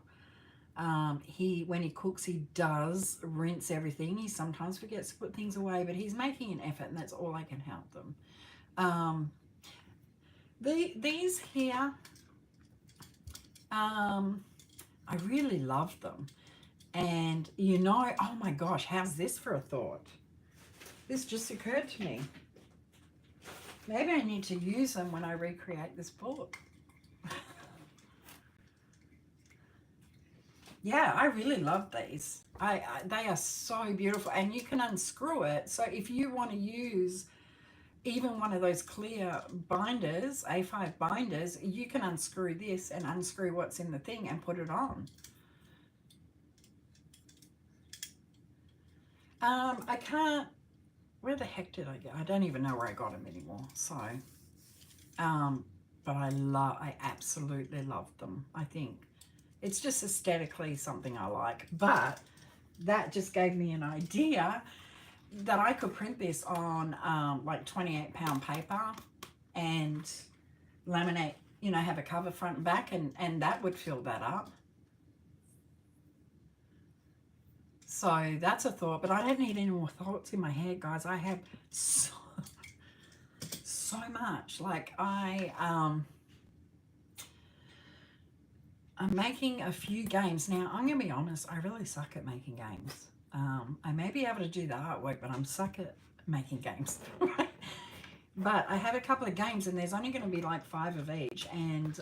When he cooks, he does rinse everything. He sometimes forgets to put things away, but he's making an effort, and that's all I can help them. These here, I really love them. And you know, oh my gosh, how's this for a thought? This just occurred to me. Maybe I need to use them when I recreate this book. Yeah, I really love these. They are so beautiful, and you can unscrew it. So if you want to use even one of those clear binders, A5 binders, you can unscrew this and unscrew what's in the thing and put it on. I can't, where the heck did I go? I don't even know where I got them anymore. So, but I absolutely love them. I think it's just aesthetically something I like, but that just gave me an idea that I could print this on like 28-pound paper and laminate, you know, have a cover front and back, and that would fill that up. So that's a thought, but I don't need any more thoughts in my head, guys. I have so much. Like I'm making a few games. Now, I'm going to be honest, I really suck at making games. I may be able to do the artwork, but I'm suck at making games. But I have a couple of games, and there's only going to be like 5 of each. And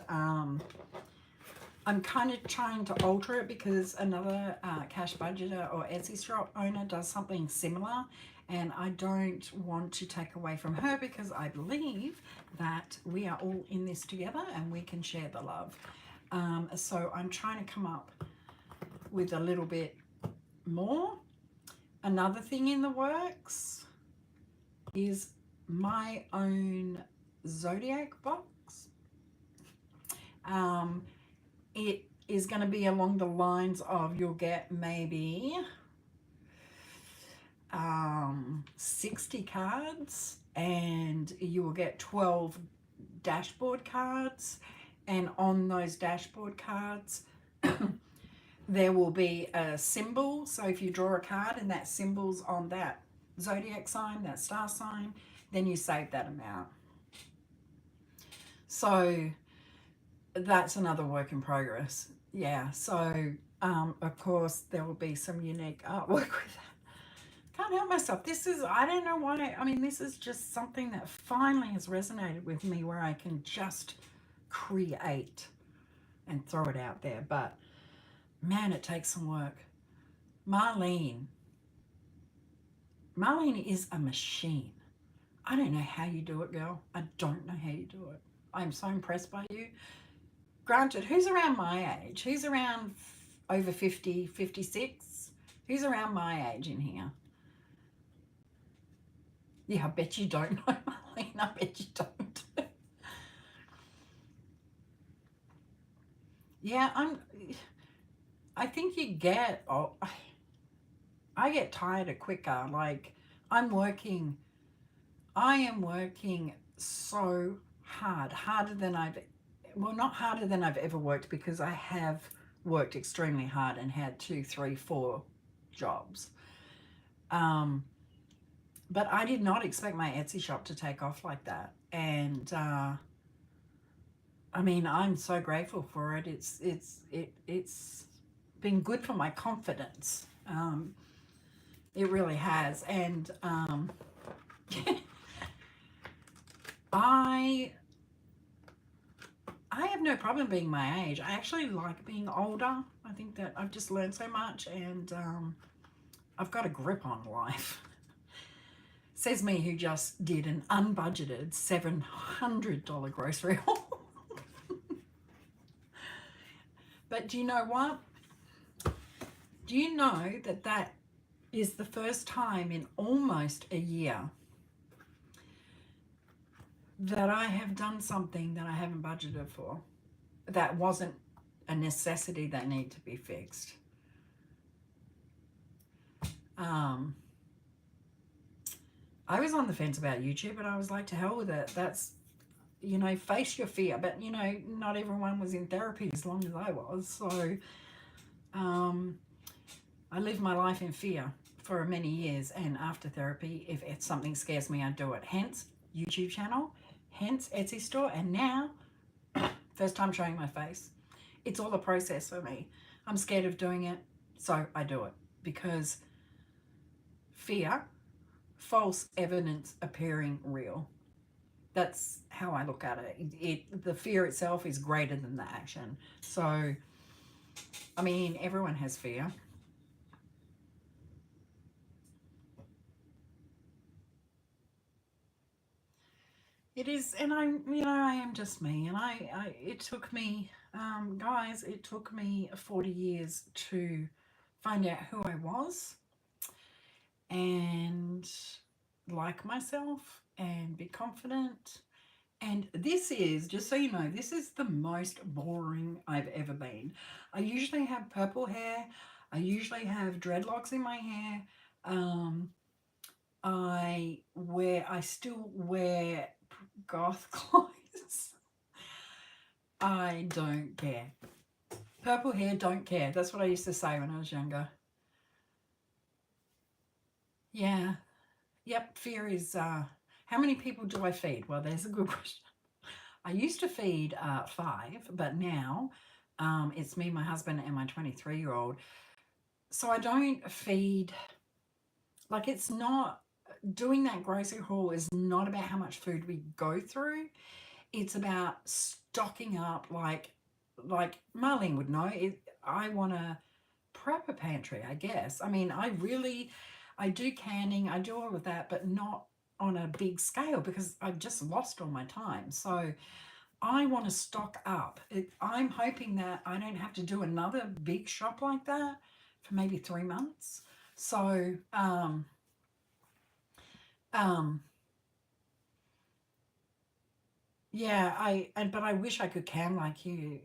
I'm kind of trying to alter it because another cash budgeter or Etsy shop owner does something similar. And I don't want to take away from her because I believe that we are all in this together and we can share the love. So I'm trying to come up with a little bit more. Another thing in the works is my own zodiac box. It is going to be along the lines of, you'll get maybe 60 cards, and you will get 12 dashboard cards, and on those dashboard cards there will be a symbol. So if you draw a card and that symbol's on that zodiac sign, that star sign, then you save that amount. So that's another work in progress. Yeah, so of course there will be some unique artwork with that. Can't help myself. This is, I don't know why, I mean, this is just something that finally has resonated with me, where I can just create and throw it out there. But man, it takes some work. Marlene is a machine. I don't know how you do it, girl. I don't know how you do it. I'm so impressed by you. Granted, who's around my age? Who's around over 50, 56? Who's around my age in here? Yeah, I bet you don't know, Marlene. I bet you don't. Yeah, I think you get, oh, I get tired quicker. Like, I am working so hard, harder than not harder than I've ever worked, because I have worked extremely hard and had 2, 3, 4 jobs. But I did not expect my Etsy shop to take off like that. And I mean, I'm so grateful for it. It's been good for my confidence. It really has. And I have no problem being my age. I actually like being older. I think that I've just learned so much, and I've got a grip on life. Says me, who just did an unbudgeted $700 grocery haul. But do you know what? Do you know that that is the first time in almost a year that I have done something that I haven't budgeted for, that wasn't a necessity that needed to be fixed. I was on the fence about YouTube, but I was like, to hell with it. That's you know, face your fear. But, you know, not everyone was in therapy as long as I was. So um, I lived my life in fear for many years. And after therapy, if it's something scares me, I do it. Hence, YouTube channel, hence Etsy store. And now, first time showing my face. It's all a process for me. I'm scared of doing it, so I do it because fear, false evidence appearing real. That's how I look at it. The fear itself is greater than the action. So, I mean, everyone has fear. It is, and I am just me, and it took me, guys, it took me 40 years to find out who I was and like myself and be confident. And this is, just so you know, this is the most boring I've ever been. I usually have purple hair. I usually have dreadlocks in my hair. Um, I still wear goth clothes. I don't care. Purple hair, don't care. That's what I used to say when I was younger. Yeah. Yep. Fear is, how many people do I feed? Well, there's a good question. I used to feed 5, but now it's me, my husband, and my 23-year-old. So I don't feed, like, it's not, doing that grocery haul is not about how much food we go through. It's about stocking up, like Marlene would know. I want to prep a pantry, I guess. I mean, I do canning, I do all of that, but not on a big scale because I've just lost all my time. So I want to stock up. I'm hoping that I don't have to do another big shop like that for maybe 3 months. So, um, yeah, but I wish I could can like you,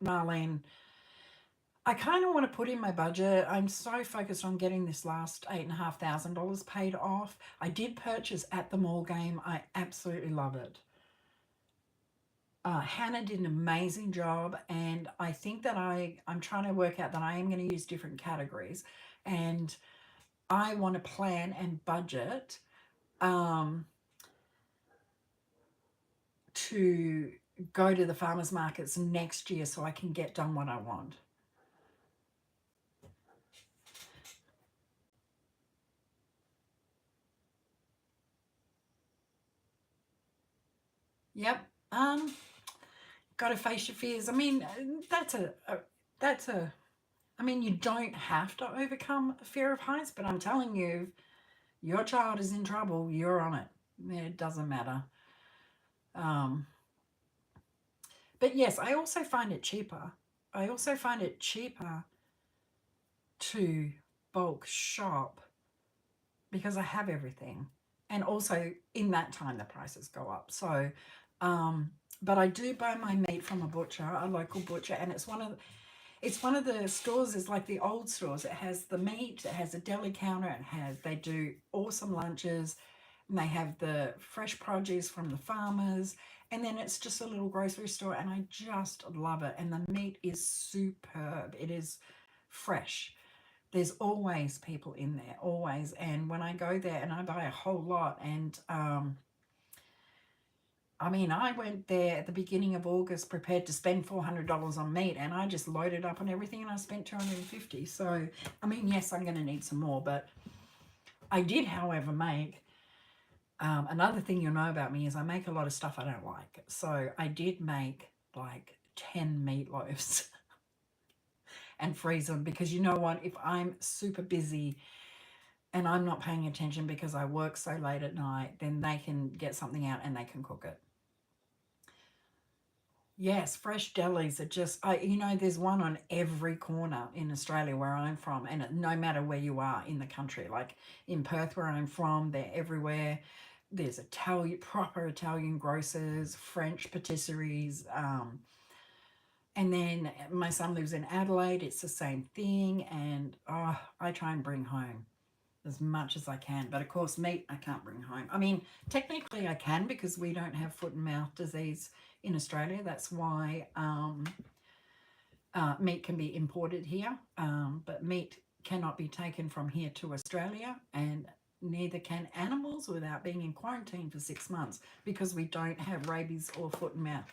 Marlene. I kind of want to put in my budget. I'm so focused on getting this last $8,500 paid off. I did purchase at the mall game. I absolutely love it. Hannah did an amazing job, and I think that I'm trying to work out that I am going to use different categories, and I want to plan and budget um, to go to the farmers markets next year so I can get done what I want. Yep. Got to face your fears. I mean, that's a. I mean, you don't have to overcome a fear of heights, but I'm telling you, your child is in trouble. You're on it. It doesn't matter. Um, but yes, I also find it cheaper. I also find it cheaper to bulk shop because I have everything. And also in that time the prices go up. So but I do buy my meat from a butcher, a local butcher, and it's one of the stores is like the old stores. It has the meat, it has a deli counter, they do awesome lunches, and they have the fresh produce from the farmers, and then it's just a little grocery store, and I just love it. And the meat is superb. It is fresh. There's always people in there, always. And when I go there and I buy a whole lot, and I mean, I went there at the beginning of August prepared to spend $400 on meat, and I just loaded up on everything and I spent 250. So, I mean, yes, I'm going to need some more, but I did, however, make another thing you'll know about me is I make a lot of stuff I don't like. So, I did make like 10 meatloaves and freeze them because you know what? If I'm super busy and I'm not paying attention because I work so late at night, then they can get something out and they can cook it. Yes, fresh delis are just, there's one on every corner in Australia where I'm from, and no matter where you are in the country, like in Perth where I'm from, they're everywhere. There's proper Italian grocers, French patisseries, and then my son lives in Adelaide. It's the same thing, and I try and bring home. as much as I can. But of course, meat I can't bring home. I mean, technically I can because we don't have foot and mouth disease in Australia. That's why meat can be imported here, but meat cannot be taken from here to Australia, and neither can animals without being in quarantine for 6 months because we don't have rabies or foot and mouth.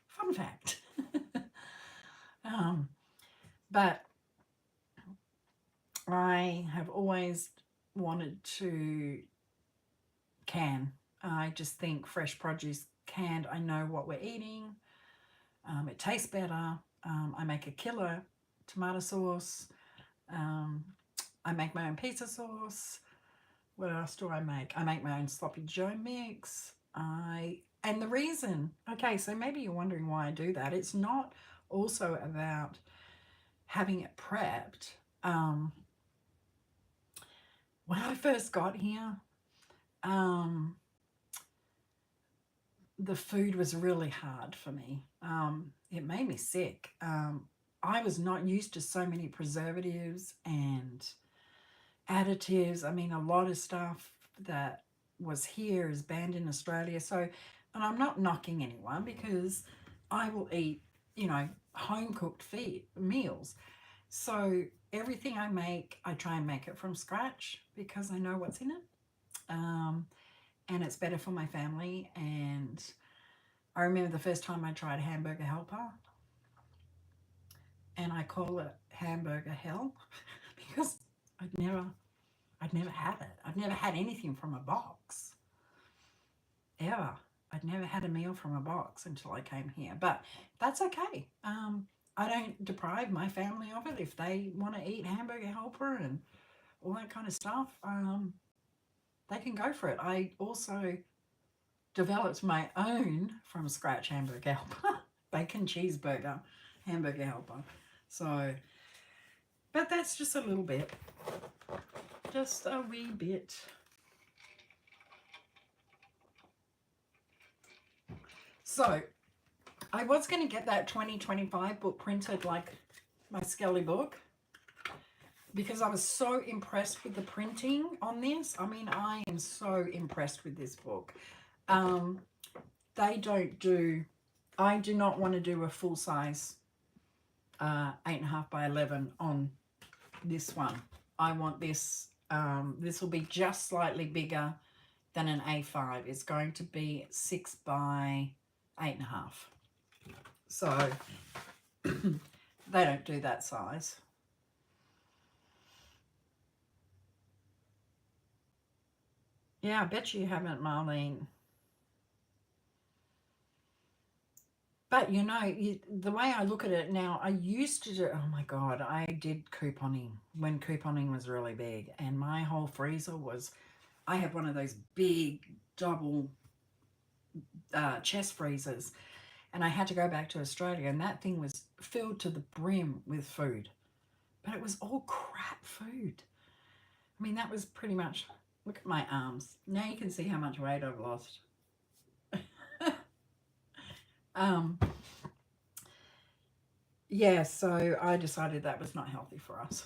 Fun fact. But I have always wanted to can. I just think fresh produce canned, I know what we're eating. It tastes better. I make a killer tomato sauce. I make my own pizza sauce. What else do I make? I make my own sloppy Joe mix. And the reason, okay, so maybe you're wondering why I do that. It's not also about having it prepped. When I first got here, the food was really hard for me. It made me sick. I was not used to so many preservatives and additives. I mean, a lot of stuff that was here is banned in Australia. So, and I'm not knocking anyone because I will eat, you know, home cooked meals. So everything I make, I try and make it from scratch because I know what's in it. And it's better for my family. And I remember the first time I tried Hamburger Helper, and I call it hamburger hell because I'd never had it. I've never had anything from a box, ever. I'd never had a meal from a box until I came here. But that's okay. I don't deprive my family of it. If they want to eat Hamburger Helper and all that kind of stuff, they can go for it. I also developed my own from scratch Hamburger Helper, bacon cheeseburger Hamburger Helper. So, but that's just a little bit, just a wee bit. So, I was going to get that 2025 book printed like my Skelly book because I was so impressed with the printing on this. I mean, I am so impressed with this book. They don't do, I do not want to do a full size 8.5 by 11 on this one. I want this, this will be just slightly bigger than an A5. It's going to be 6 by 8.5. So they don't do that size. Yeah, I bet you haven't, Marlene. But, you know, the way I look at it now, I used to do, oh my God, I did couponing when couponing was really big. And my whole freezer was, I have one of those big double chest freezers. And I had to go back to Australia, and that thing was filled to the brim with food. But it was all crap food. I mean, that was pretty much, look at my arms. Now you can see how much weight I've lost. Yeah, so I decided that was not healthy for us.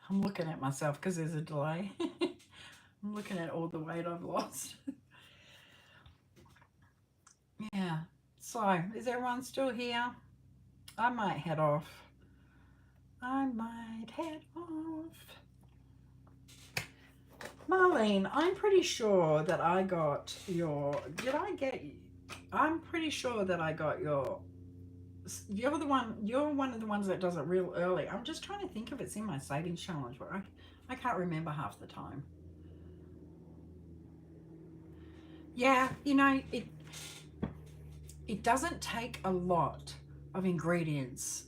I'm looking at myself because there's a delay. I'm looking at all the weight I've lost. Yeah, so is everyone still here? I might head off. Marlene, I'm pretty sure that I got your, I'm pretty sure that I got your, you're one of the ones that does it real early. I'm just trying to think if it's in my savings challenge, but I can't remember half the time. Yeah, you know, it doesn't take a lot of ingredients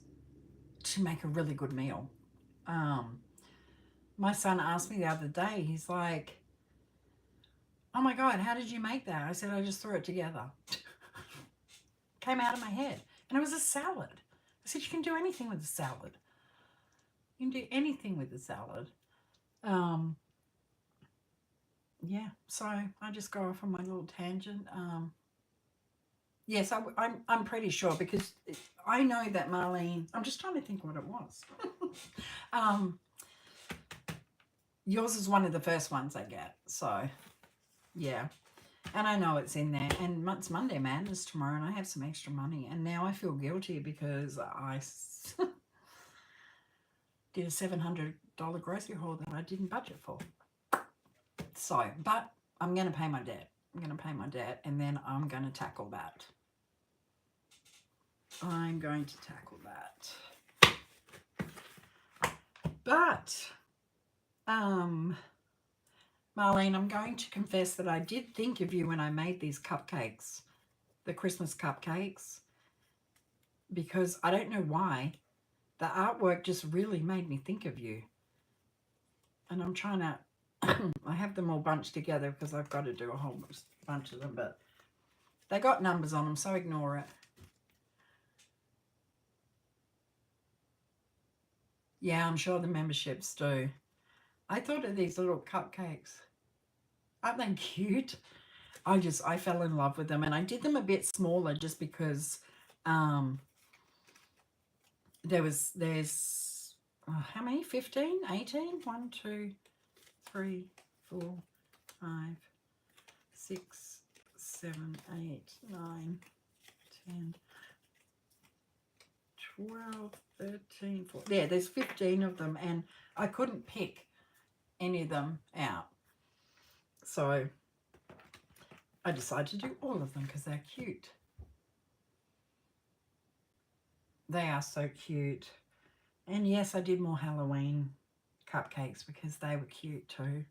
to make a really good meal. My son asked me the other day, he's like, oh my God, how did you make that? I said, I just threw it together. Came out of my head. And it was a salad. I said, you can do anything with a salad. You can do anything with a salad. Yeah, so I just go off on my little tangent. Yes, I'm pretty sure because I know that Marlene, I'm just trying to think what it was. um, yours is one of the first ones I get. So, yeah. And I know it's in there. And it's Monday Madness tomorrow, and I have some extra money. And now I feel guilty because I did a $700 grocery haul that I didn't budget for. So, but I'm going to pay my debt. I'm going to pay my debt, and then I'm going to tackle that. I'm going to tackle that. But, Marlene, I'm going to confess that I did think of you when I made these cupcakes, the Christmas cupcakes, because I don't know why. The artwork just really made me think of you. And I'm trying to, I have them all bunched together because I've got to do a whole bunch of them, but they got numbers on them, so ignore it. Yeah, I'm sure the memberships do. I thought of these little cupcakes. Aren't they cute? I fell in love with them, and I did them a bit smaller just because there's how many? 15, 18? 1, 2, 3, 4, 5, 6, 7, 8, 9, 10, 12, 13, 14. Yeah, there's 15 of them, and I couldn't pick any of them out. So I decided to do all of them because they're cute. They are so cute. And yes, I did more Halloween cupcakes because they were cute too.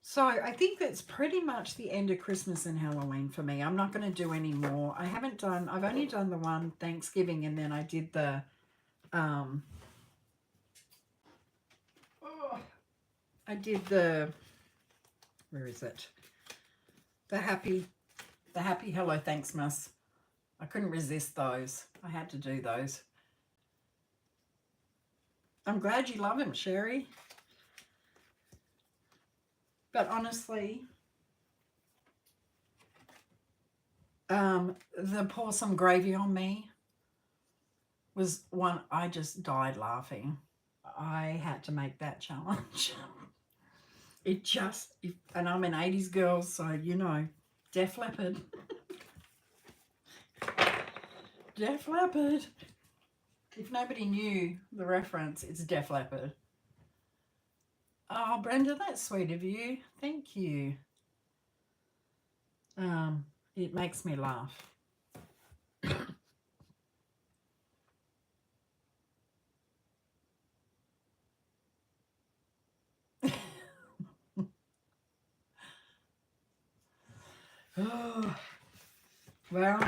So I think that's pretty much the end of Christmas and Halloween for me. I'm not going to do any more. I've only done the one Thanksgiving, and then I did the, where is it? The Happy Hello Thanksmas. I couldn't resist those. I had to do those. I'm glad you love him, Sherry. But honestly, the Pour Some Gravy on Me was one I just died laughing. I had to make that challenge. And I'm an 80s girl, so you know, Def Leppard. Def Leppard. If nobody knew the reference, it's Def Leppard. Oh, Brenda, that's sweet of you. Thank you. It makes me laugh. Oh, well,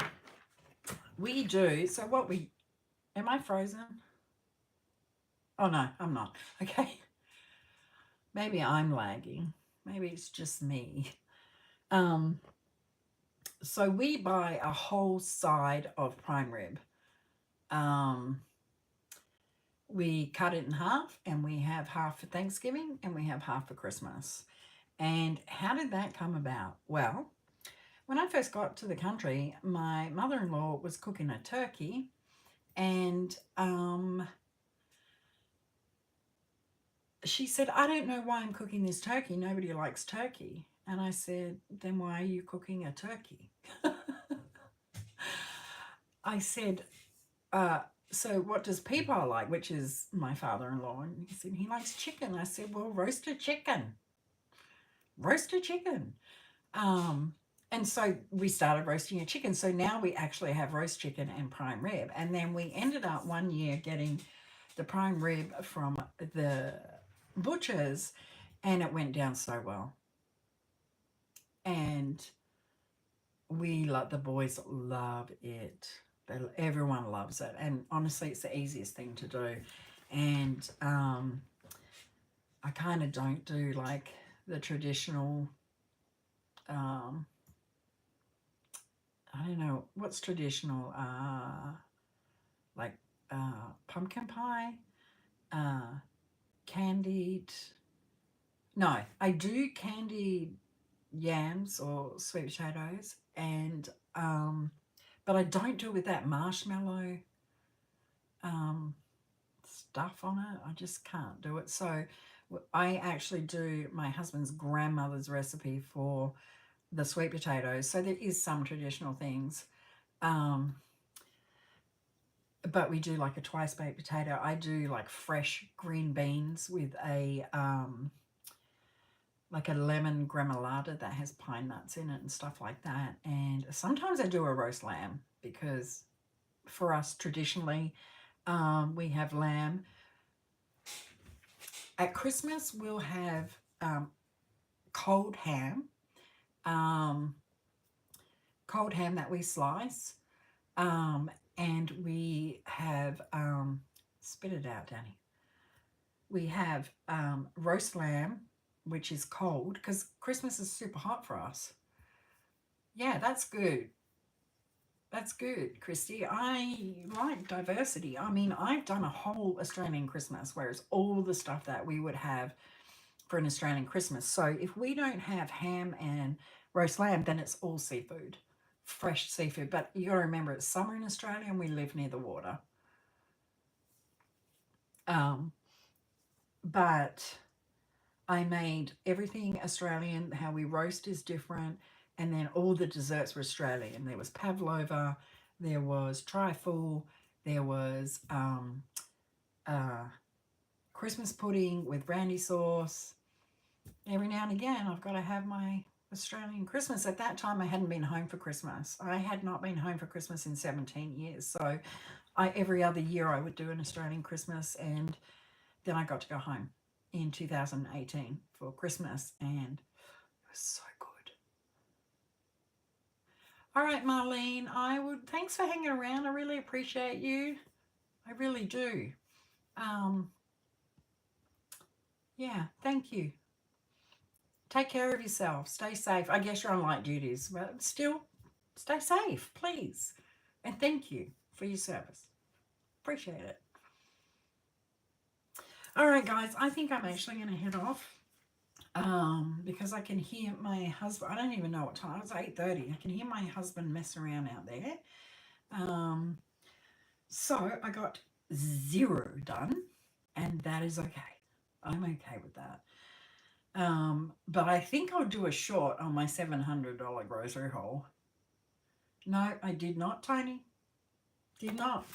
we do. So am I frozen? Oh, no, I'm not. Okay. Maybe I'm lagging. Maybe it's just me. So we buy a whole side of prime rib. We cut it in half, and we have half for Thanksgiving and we have half for Christmas. And how did that come about? Well, when I first got to the country, my mother-in-law was cooking a turkey, and she said, I don't know why I'm cooking this turkey. Nobody likes turkey. And I said, then why are you cooking a turkey? I said, so what does Peepaw like, which is my father-in-law? And he said, he likes chicken. I said, well, roasted chicken. Roasted chicken. And so we started roasting a chicken. So now we actually have roast chicken and prime rib. And then we ended up one year getting the prime rib from the butchers, and it went down so well. And the boys love it. Everyone loves it. And honestly, it's the easiest thing to do. And I kind of don't do like the traditional, I don't know, what's traditional? Like pumpkin pie, candied. No, I do candied yams or sweet potatoes, and but I don't do it with that marshmallow stuff on it. I just can't do it. So I actually do my husband's grandmother's recipe for the sweet potatoes. So there is some traditional things. Um, but we do like a twice baked potato. I do like fresh green beans with a like a lemon gremolata that has pine nuts in it and stuff like that. And sometimes I do a roast lamb because for us traditionally we have lamb. At Christmas we'll have cold ham, that we slice, and we have spit it out, Danny. We have roast lamb, which is cold because Christmas is super hot for us. Yeah, that's good. That's good, Christy. I like diversity. I mean, I've done a whole Australian Christmas, whereas all the stuff that we would have for an Australian Christmas. So if we don't have ham and roast lamb, then it's all seafood, fresh seafood. But you got to remember, it's summer in Australia and we live near the water. But I made everything Australian. How we roast is different. And then all the desserts were Australian. There was pavlova, there was trifle, there was Christmas pudding with brandy sauce. Every now and again, I've got to have my Australian Christmas. At that time, I hadn't been home for Christmas. I had not been home for Christmas in 17 years. So every other year I would do an Australian Christmas, and then I got to go home in 2018 for Christmas, and it was so good. All right, Marlene, thanks for hanging around. I really appreciate you. I really do. Yeah, thank you. Take care of yourself. Stay safe. I guess you're on light duties, but still, stay safe, please. And thank you for your service. Appreciate it. All right, guys, I think I'm actually going to head off because I can hear my husband. I don't even know what time. It's 8:30. I can hear my husband mess around out there. So I got 0 done, and that is okay. I'm okay with that. But I think I'll do a short on my $700 grocery haul. No, I did not, Tony. Did not.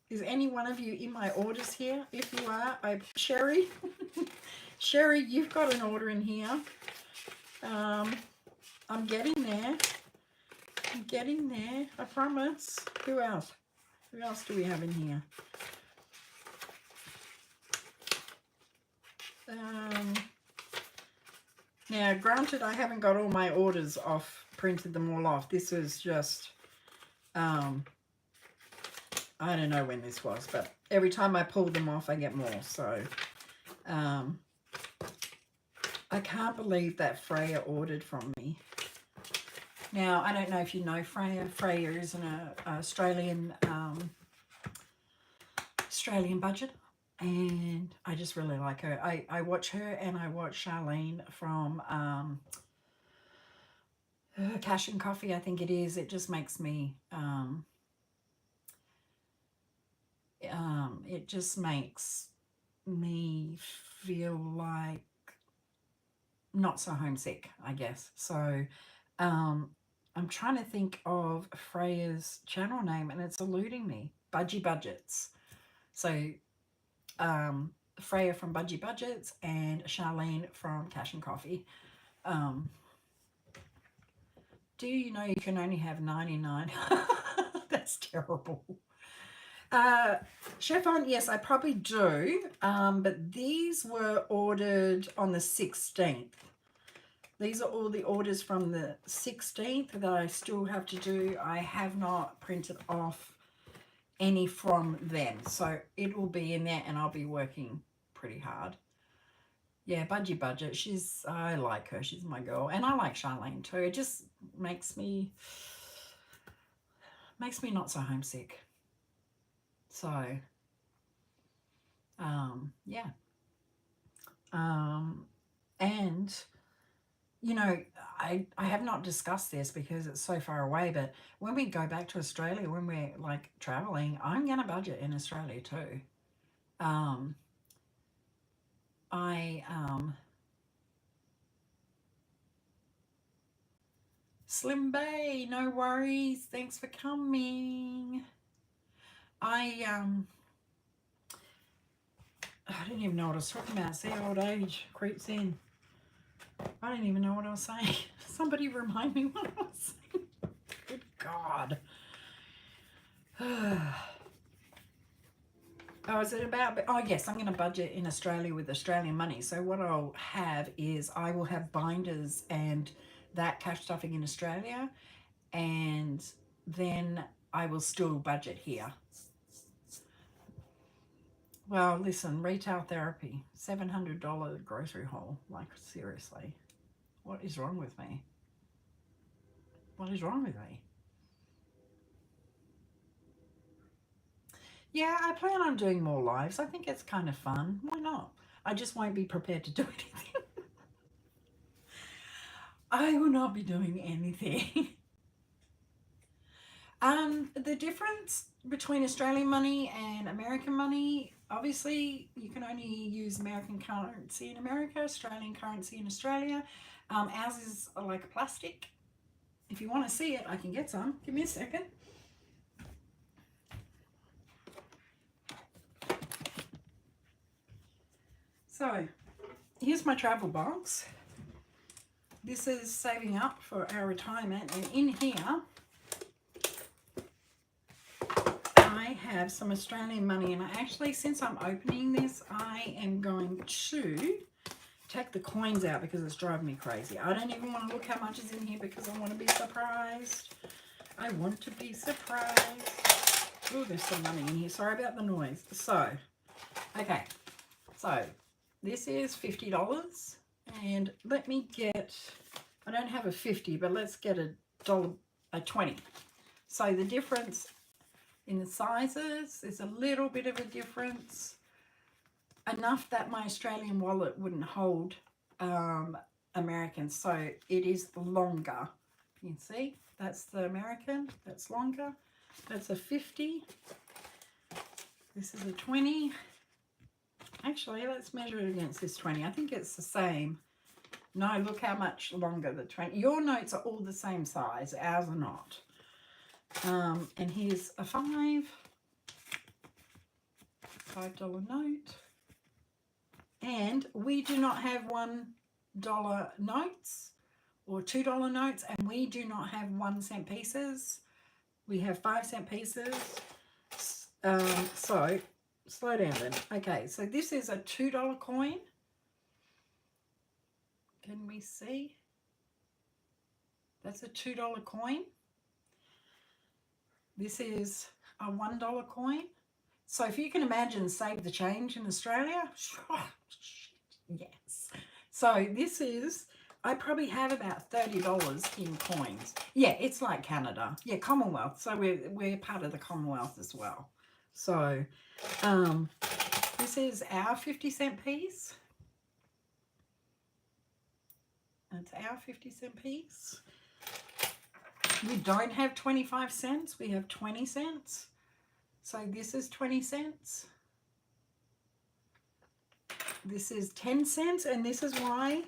Is any one of you in my orders here? If you are, Sherry. Sherry, you've got an order in here. I'm getting there. I'm getting there. I promise. Who else? Who else do we have in here? Now, granted, I haven't got all my orders off, printed them all off. This was just, I don't know when this was, but every time I pull them off, I get more. So, I can't believe that Freya ordered from me. Now, I don't know if you know Freya. Freya is an Australian budget, and I just really like her. I watch her, and I watch Charlene from Cash and Coffee, I think it is. It just makes me it just makes me feel like not so homesick, I guess. So I'm trying to think of Freya's channel name, and it's eluding me. Budgie Budgets. So Freya from Budgie Budgets and Charlene from Cash and Coffee. Do you know you can only have 99? That's terrible. Chiffon, yes, I probably do. But these were ordered on the 16th. These are all the orders from the 16th that I still have to do. I have not printed off any from them. So it will be in there, and I'll be working pretty hard. Yeah, Budgie Budget. I like her. She's my girl. And I like Charlene too. It just makes me not so homesick. So, yeah. And, you know, I have not discussed this because it's so far away, but when we go back to Australia, when we're like traveling, I'm going to budget in Australia too. Um, I Slim Bay, no worries. Thanks for coming. I didn't even know what I was talking about. See, old age creeps in. I didn't even know what I was saying. Somebody remind me what I was saying. Good God. Oh, is it about? Oh, yes, I'm going to budget in Australia with Australian money. So what I'll have is I will have binders and that cash stuffing in Australia, and then I will still budget here. Well, listen, retail therapy, $700 grocery haul. Like, seriously, what is wrong with me? What is wrong with me? Yeah, I plan on doing more lives. I think it's kind of fun. Why not? I just won't be prepared to do anything. I will not be doing anything. The difference between Australian money and American money, obviously, you can only use American currency in America, Australian currency in Australia. Ours is like plastic. If you want to see it, I can get some. Give me a second. So, here's my travel box. This is saving up for our retirement, and in here I have some Australian money, and actually, since I'm opening this, I am going to take the coins out because it's driving me crazy. I don't even want to look how much is in here because I want to be surprised. I want to be surprised. Oh, there's some money in here. Sorry about the noise. So, okay. So, this is $50. And let me get, I don't have a 50, but let's get a 20. So the difference in the sizes is a little bit of a difference. Enough that my Australian wallet wouldn't hold American. So it is longer. You can see, that's the American, that's longer. That's a 50. This is a 20. Actually, let's measure it against this 20. I think it's the same. No, look how much longer the 20. Your notes are all the same size. Ours are not. And here's a $5 note. And we do not have $1 notes or $2 notes, and we do not have 1 cent pieces. We have 5 cent pieces. So slow down then. Okay, so this is a $2 coin. Can we see? That's a $2 coin. This is a $1 coin. So if you can imagine Save the Change in Australia, yes. So this is, I probably have about $30 in coins. Yeah, it's like Canada. Yeah, Commonwealth. So we're part of the Commonwealth as well. So this is our 50 cent piece. That's our 50 cent piece. We don't have 25 cents. We have 20 cents. So this is 20 cents. This is 10 cents. And this is why,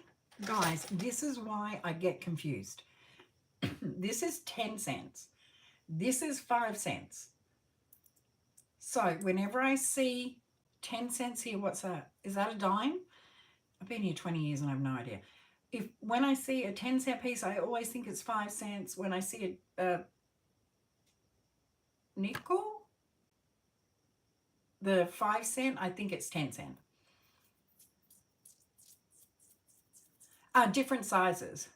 guys, this is why I get confused. This is 10 cents. This is 5 cents. So whenever I see 10 cents here, what's that? Is that a dime? I've been here 20 years and I have no idea. When I see a 10 cent piece, I always think it's 5 cents. When I see a nickel, the 5 cent, I think it's 10 cent. Different sizes.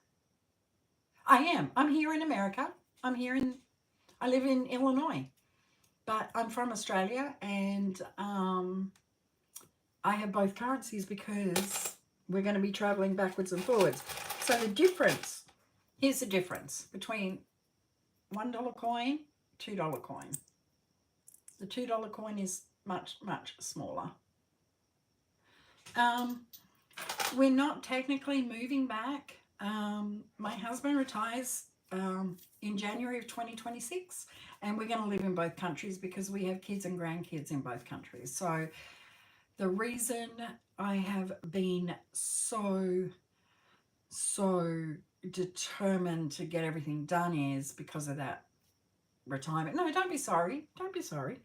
I'm here in America. I live in Illinois, but I'm from Australia, and I have both currencies because we're going to be traveling backwards and forwards. So the difference, here's the difference between $1 coin, $2 coin. The $2 coin is much, much smaller. We're not technically moving back. My husband retires in January of 2026, and we're going to live in both countries because we have kids and grandkids in both countries. So The reason I have been so determined to get everything done is because of that retirement. No, don't be sorry. Don't be sorry.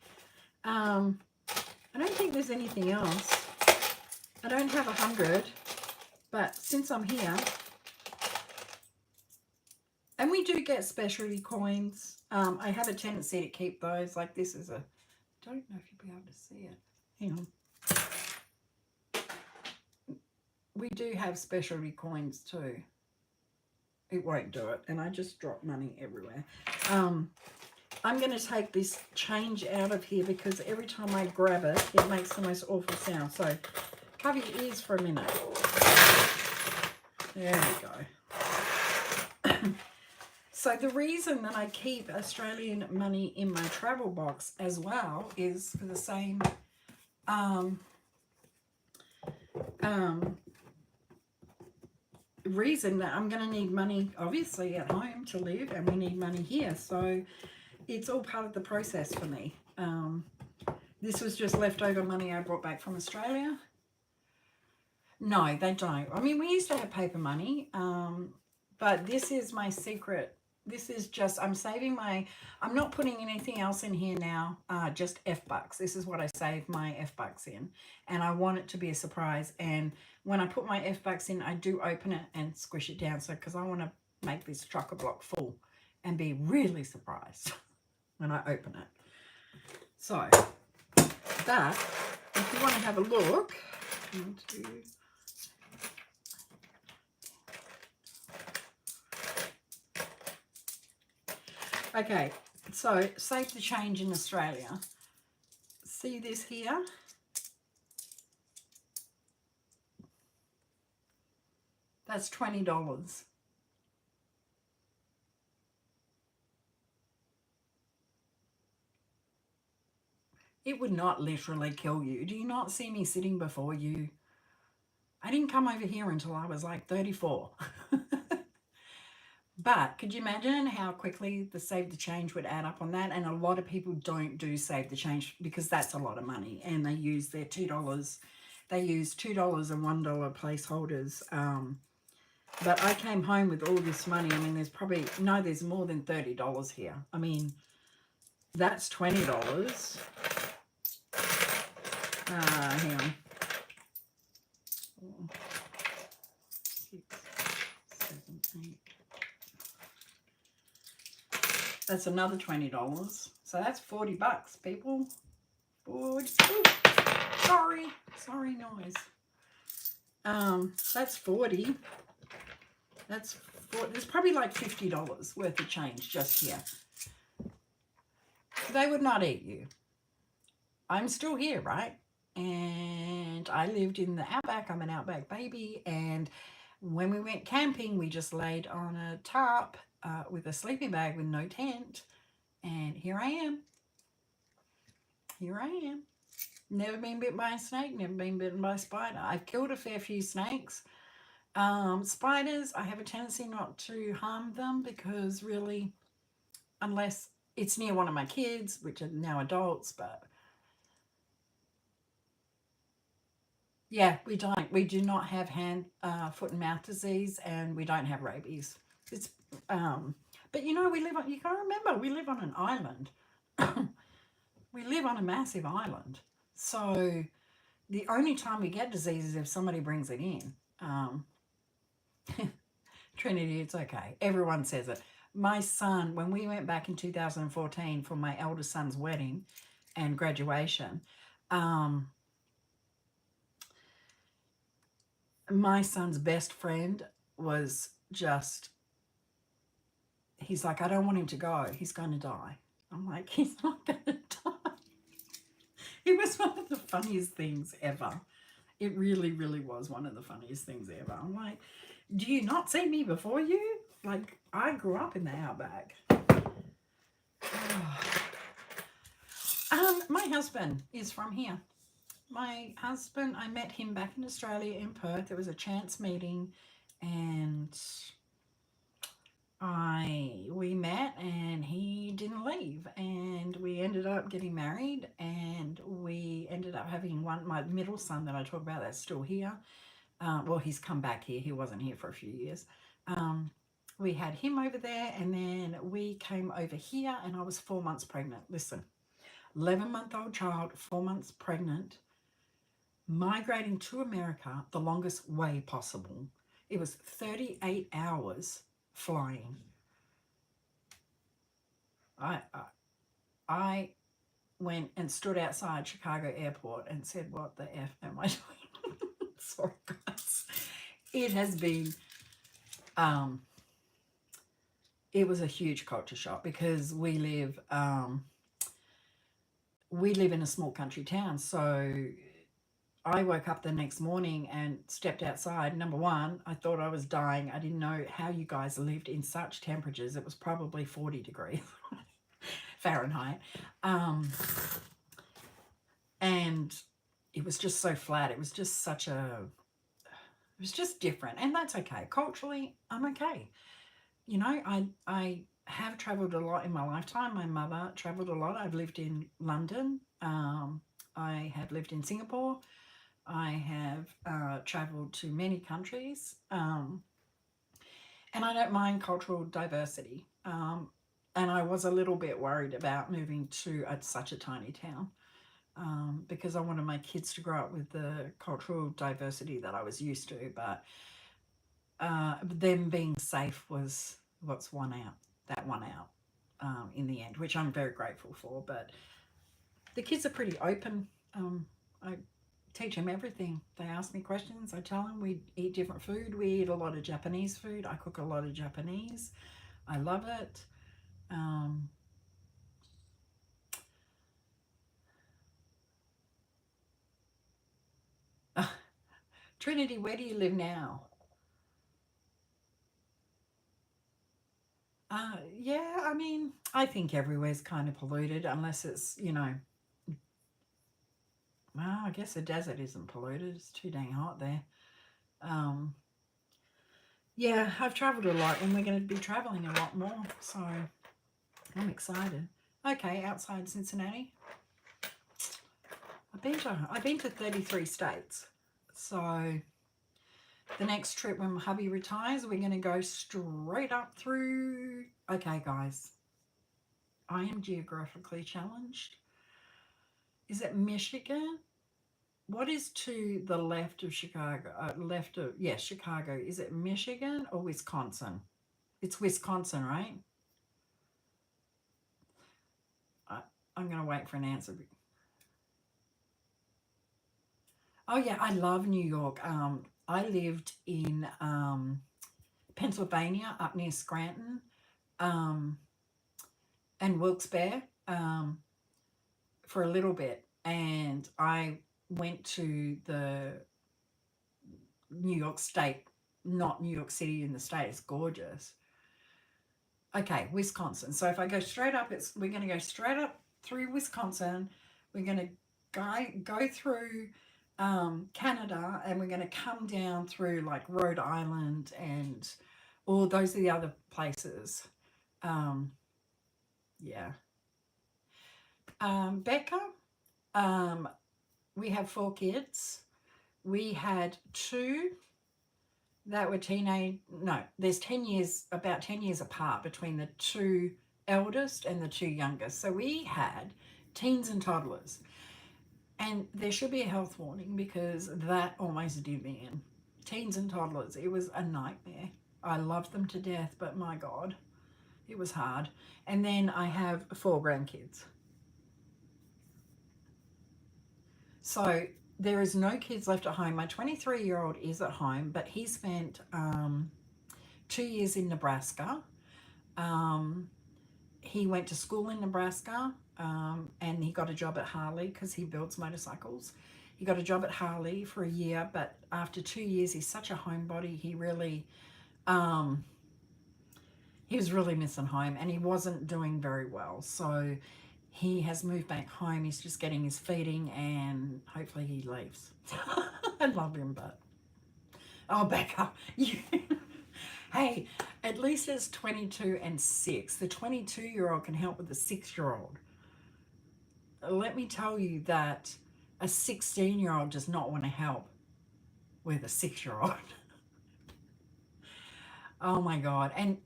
I don't think there's anything else. I don't have 100, but since I'm here, and we do get specialty coins. I have a tendency to keep those. Like this is a, don't know if you'll be able to see it. Hang on. We do have specialty coins too. It won't do it, and I just drop money everywhere. I'm going to take this change out of here because every time I grab it, it makes the most awful sound. So cover your ears for a minute. There we go. So the reason that I keep Australian money in my travel box as well is for the same reason that I'm going to need money obviously at home to live, and we need money here. So it's all part of the process for me. This was just leftover money I brought back from Australia. No, they don't. I mean, we used to have paper money, but this is my secret. This is just, I'm saving my, I'm not putting anything else in here now, just F-Bucks. This is what I save my F-Bucks in, and I want it to be a surprise. And when I put my F-Bucks in, I do open it and squish it down, so because I want to make this chock-a-block full and be really surprised when I open it. So that, if you want to have a look into, okay, so save the change in Australia. See this here? That's $20. It would not literally kill you. Do you not see me sitting before you? I didn't come over here until I was like 34. But could you imagine how quickly the Save the Change would add up on that? And a lot of people don't do Save the Change because that's a lot of money, and they use their $2. They use $2 and $1 placeholders. But I came home with all this money. I mean, there's probably, no, there's more than $30 here. I mean, that's $20. Hang on. 4, 6, 7, 8. That's another $20. So that's $40, people. 40. Ooh, sorry noise. That's 40. There's probably like $50 worth of change just here. They would not eat you. I'm still here, right? And I lived in the outback. I'm an outback baby. And when we went camping, we just laid on a tarp with a sleeping bag with no tent. And here I am. Here I am. Never been bitten by a snake, never been bitten by a spider. I've killed a fair few snakes. Spiders, I have a tendency not to harm them because really, unless it's near one of my kids, which are now adults, but yeah, we don't. We do not have hand, foot and mouth disease, and we don't have rabies. It's, but you know, you gotta remember, we live on an island. We live on a massive island. So the only time we get disease is if somebody brings it in. Trinity, it's okay. Everyone says it. My son, when we went back in 2014 for my eldest son's wedding and graduation, my son's best friend was just, he's like, I don't want him to go. He's going to die. I'm like, he's not going to die. It was one of the funniest things ever. It really, really was one of the funniest things ever. I'm like, do you not see me before you? Like, I grew up in the outback. My husband is from here. My husband, I met him back in Australia in Perth. It was a chance meeting, and we met, and he didn't leave, and we ended up getting married, and we ended up up having one, my middle son that I talk about that's still here. Well, he's come back here. He wasn't here for a few years. We had him over there, and then we came over here, and I was 4 months pregnant. Listen, 11-month-old child, 4 months pregnant, migrating to America the longest way possible. It was 38 hours flying. I went and stood outside Chicago airport and said, what the F am I doing? Sorry, guys. It has been, it was a huge culture shock because we live in a small country town. So I woke up the next morning and stepped outside. Number one, I thought I was dying. I didn't know how you guys lived in such temperatures. It was probably 40 degrees Fahrenheit. And it was just so flat. It was just it was just different. And that's okay. Culturally, I'm okay. You know, I have traveled a lot in my lifetime. My mother traveled a lot. I've lived in London. I have lived in Singapore. I have traveled to many countries. And I don't mind cultural diversity. And I was a little bit worried about moving to such a tiny town because I wanted my kids to grow up with the cultural diversity that I was used to. But them being safe was what's won out in the end, which I'm very grateful for. But the kids are pretty open. I teach them everything. They ask me questions. I tell them we eat different food. We eat a lot of Japanese food. I cook a lot of Japanese. I love it. Trinity, where do you live now? Yeah, I mean, I think everywhere's kind of polluted unless it's, you know, well, I guess the desert isn't polluted. It's too dang hot there. Um, yeah, I've traveled a lot and we're going to be traveling a lot more. So I'm excited. Okay, outside Cincinnati. I've been to 33 states. So the next trip when my hubby retires, we're going to go straight up through. Okay, guys, I am geographically challenged. Is it Michigan? What is to the left of Chicago? Chicago. Is it Michigan or Wisconsin? It's Wisconsin, right? I'm going to wait for an answer. Oh, yeah, I love New York. I lived in Pennsylvania, up near Scranton, and Wilkes-Barre for a little bit. And I went to the New York State, not New York City in the state. It's gorgeous. Okay, Wisconsin. So if I go straight up, we're going to go straight up through Wisconsin. We're going to go through Canada, and we're going to come down through like Rhode Island and all those are the other places. Yeah. Becca, we have 4 kids. We had 2 that were there's about 10 years apart between the 2 eldest and the 2 youngest. So we had teens and toddlers. And there should be a health warning because that almost did me in. Teens and toddlers, it was a nightmare. I loved them to death, but my God, it was hard. And then I have 4 grandkids. So there is no kids left at home. My 23-year-old is at home, but he spent 2 years in Nebraska. He went to school in Nebraska, and he got a job at Harley because he builds motorcycles. He got a job at Harley for a year, but after 2 years, he's such a homebody. He really, he was really missing home, and he wasn't doing very well. So he has moved back home. He's just getting his feeding, and hopefully he leaves. I love him, but oh, Becca, hey, at least it's 22 and 6. The 22-year-old can help with the 6-year-old. Let me tell you that A 16-year-old does not want to help with a 6-year-old. Oh my God. And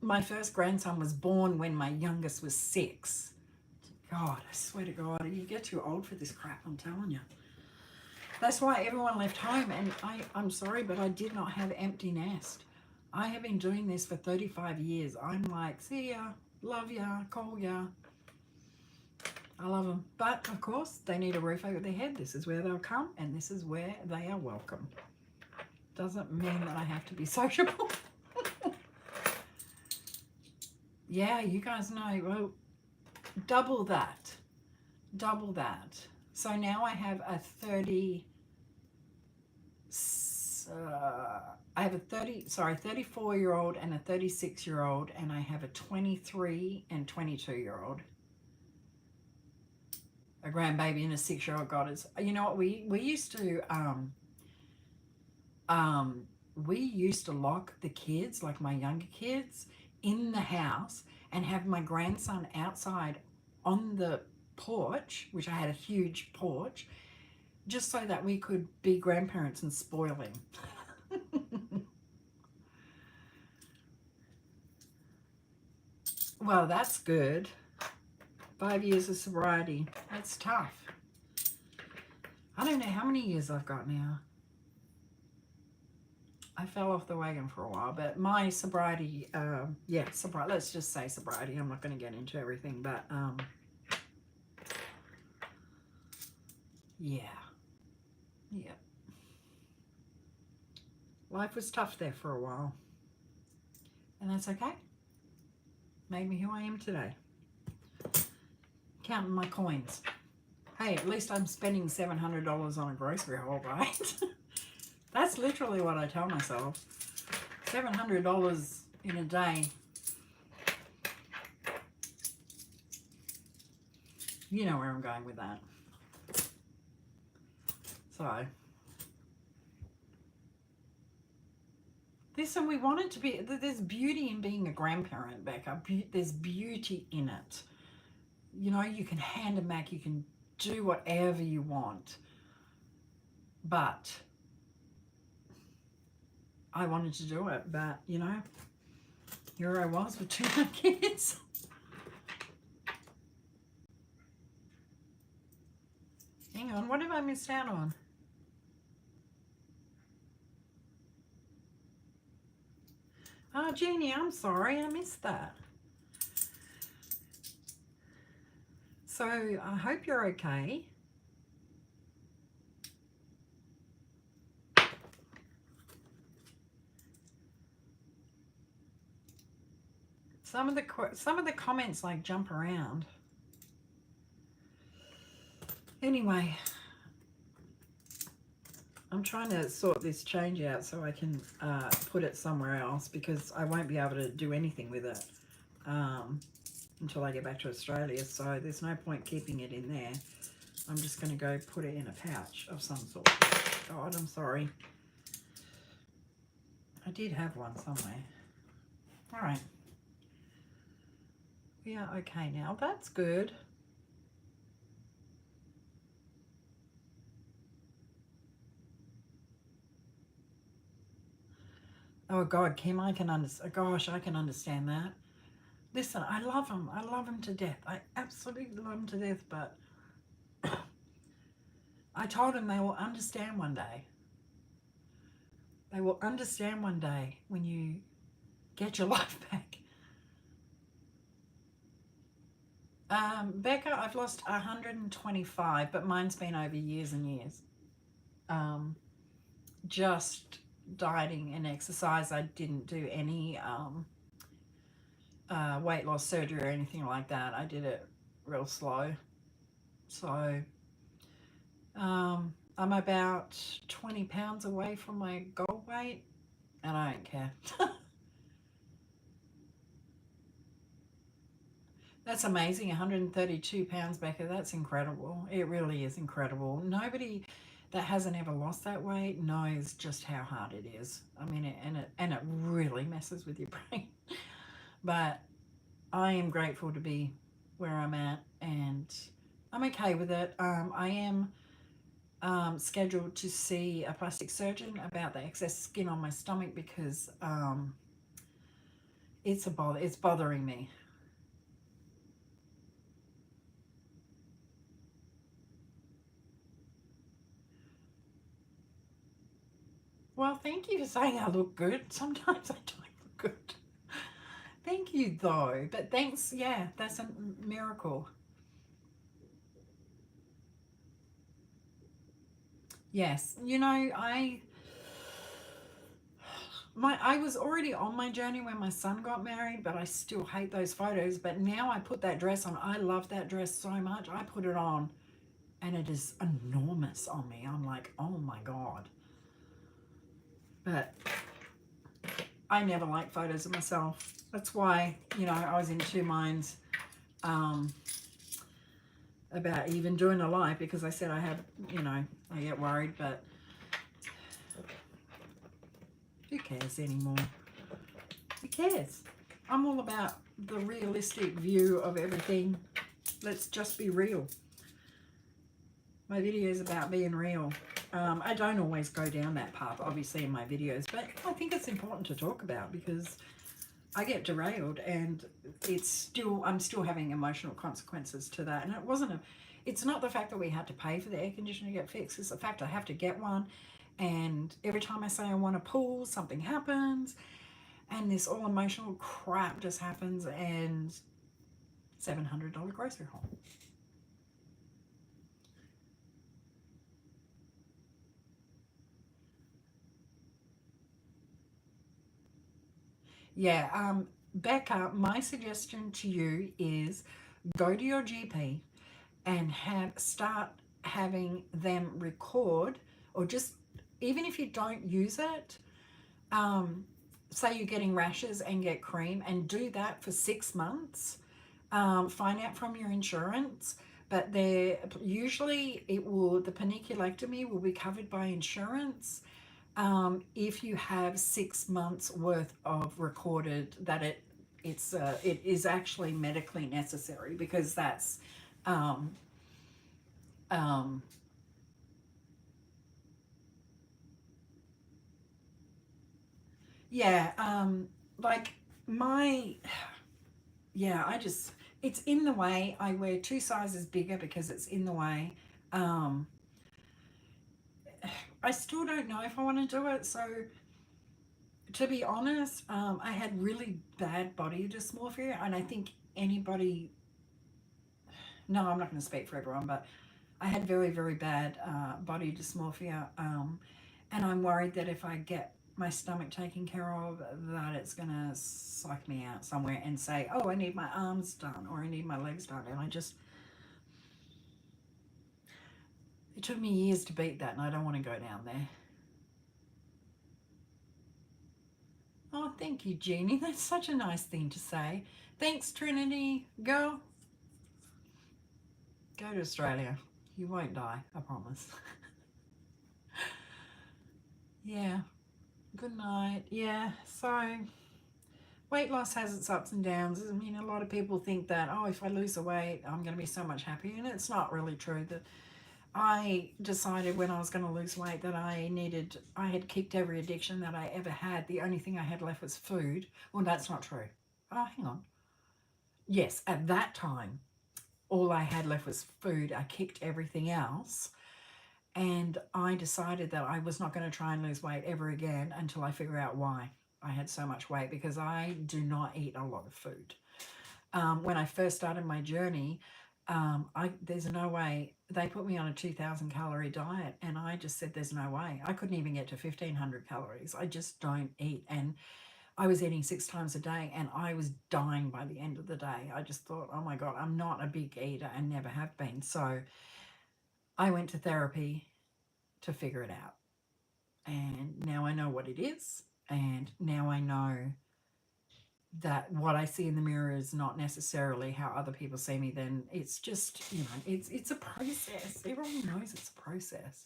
my first grandson was born when my youngest was 6. God, I swear to God, you get too old for this crap, I'm telling you. That's why everyone left home, and I'm sorry, but I did not have empty nest. I have been doing this for 35 years. I'm like, see ya, love ya, call ya. I love them. But, of course, they need a roof over their head. This is where they'll come, and this is where they are welcome. Doesn't mean that I have to be sociable. Yeah, you guys know. Well, double that. Double that. So now I have a 30... I have a 34-year-old and a 36-year-old, and I have a 23 and 22-year-old. A grandbaby and a 6-year-old. God, is, you know what, we used to lock the kids, like my younger kids, in the house and have my grandson outside on the porch, which I had a huge porch, just so that we could be grandparents and spoil him. Well, that's good. 5 years of sobriety. That's tough. I don't know how many years I've got now. I fell off the wagon for a while, but my sobriety, sobriety, let's just say sobriety. I'm not going to get into everything, but yeah. Life was tough there for a while, and that's okay. Made me who I am today. Counting my coins. Hey, at least I'm spending $700 on a grocery haul, right? That's literally what I tell myself. $700 in a day. You know where I'm going with that. So, listen, we want it to be, there's beauty in being a grandparent, Becca. There's beauty in it. You know, you can hand them back, you can do whatever you want. But I wanted to do it, but, you know, here I was with 2 kids. Hang on, what have I missed out on? Oh, Jeannie, I'm sorry, I missed that. So, I hope you're okay. Some of the comments like jump around. Anyway, I'm trying to sort this change out so I can put it somewhere else, because I won't be able to do anything with it until I get back to Australia. So there's no point keeping it in there. I'm just going to go put it in a pouch of some sort. God, I'm sorry. I did have one somewhere. All right. We are okay now. That's good. Oh, God, Kim, I can understand. Gosh, I can understand that. Listen, I love them. I love them to death. I absolutely love them to death, but I told them they will understand one day. They will understand one day when you get your life back. Becca, I've lost 125, but mine's been over years and years. Just dieting and exercise. I didn't do any weight loss surgery or anything like that. I did it real slow. So I'm about 20 pounds away from my goal weight, and I don't care. That's amazing. 132 pounds, Becca. That's incredible. It really is incredible. Nobody that hasn't ever lost that weight knows just how hard it is. I mean, it really messes with your brain. But I am grateful to be where I'm at, and I'm okay with it. I am scheduled to see a plastic surgeon about the excess skin on my stomach because it's a bother. It's bothering me. Well, thank you for saying I look good. Sometimes I don't look good. Thank you, though. But thanks. Yeah, that's a miracle. Yes. You know, I was already on my journey when my son got married, but I still hate those photos. But now I put that dress on. I love that dress so much. I put it on and it is enormous on me. I'm like, oh my God. But I never like photos of myself. That's why, you know, I was in two minds um, about even doing a live because I said I have, you know, I get worried, but who cares anymore? Who cares? I'm all about the realistic view of everything. Let's just be real. My video is about being real. I don't always go down that path, obviously, in my videos, but I think it's important to talk about because I get derailed and I'm still having emotional consequences to that. And it's not the fact that we had to pay for the air conditioner to get fixed, it's the fact I have to get one. And every time I say I want to pull, something happens. And this all emotional crap just happens and $700 grocery haul. Yeah, Becca, my suggestion to you is go to your GP and start having them record, or just even if you don't use it, um, say you're getting rashes and get cream, and do that for 6 months. Find out from your insurance, but usually the paniculectomy will be covered by insurance if you have 6 months worth of recorded that it is actually medically necessary, because that's um, um, yeah, like my yeah, it's in the way. I wear two sizes bigger because it's in the way. um, I still don't know if I want to do it. So to be honest, I had really bad body dysmorphia, and I think anybody, no, I'm not going to speak for everyone, but I had very, very bad body dysmorphia. And I'm worried that if I get my stomach taken care of, that it's going to psych me out somewhere and say, oh, I need my arms done or I need my legs done. And it took me years to beat that, and I don't want to go down there. Oh, thank you, Jeannie. That's such a nice thing to say. Thanks, Trinity. Go to Australia. You won't die, I promise. Yeah. Good night. Yeah. So weight loss has its ups and downs. I mean, a lot of people think that, oh, if I lose the weight, I'm going to be so much happier. And it's not really true. That I decided when I was going to lose weight that I had kicked every addiction that I ever had. The only thing I had left was food. Well, that's not true. Oh, hang on. Yes, at that time, all I had left was food. I kicked everything else. And I decided that I was not going to try and lose weight ever again until I figure out why I had so much weight, because I do not eat a lot of food. When I first started my journey, there's no way. They put me on a 2,000 calorie diet, and I just said there's no way. I couldn't even get to 1,500 calories. I just don't eat. And I was eating 6 times a day, and I was dying by the end of the day. I just thought, oh my God, I'm not a big eater and never have been. So I went to therapy to figure it out. And now I know what it is. And now I know that what I see in the mirror is not necessarily how other people see me. Then it's just, it's a process. Everyone knows it's a process.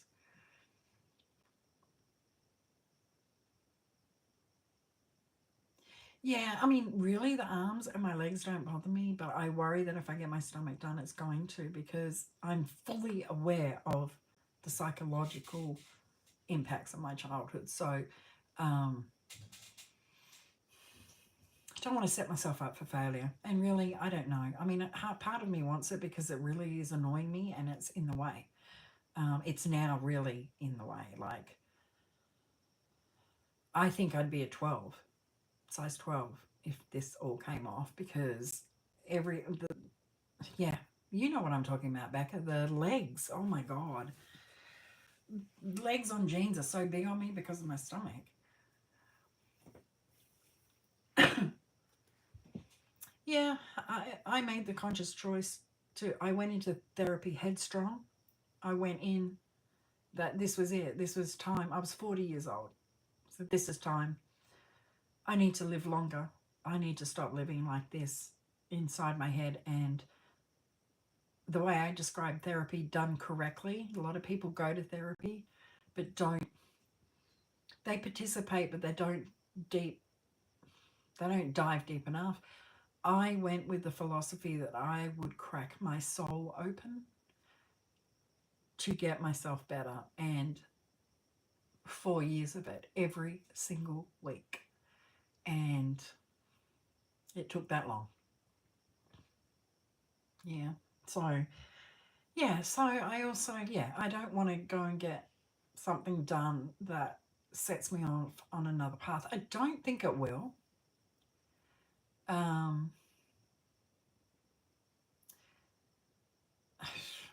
Yeah, I mean, really, the arms and my legs don't bother me, but I worry that if I get my stomach done, it's going to, because I'm fully aware of the psychological impacts of my childhood. So I don't want to set myself up for failure. And really, I don't know. I mean, part of me wants it because it really is annoying me and it's in the way. It's now really in the way. Like, I think I'd be a 12, size 12, if this all came off, because yeah, you know what I'm talking about, Becca. The legs, oh my God. Legs on jeans are so big on me because of my stomach. Yeah, I made the conscious choice I went into therapy headstrong. I went in that this was it. This was time. I was 40 years old. So this is time. I need to live longer. I need to stop living like this inside my head. And the way I describe therapy done correctly, a lot of people go to therapy but don't. They participate, but they don't dive deep enough. I went with the philosophy that I would crack my soul open to get myself better, and 4 years of it every single week. And it took that long. Yeah. So, yeah. So I also, I don't want to go and get something done that sets me off on another path. I don't think it will.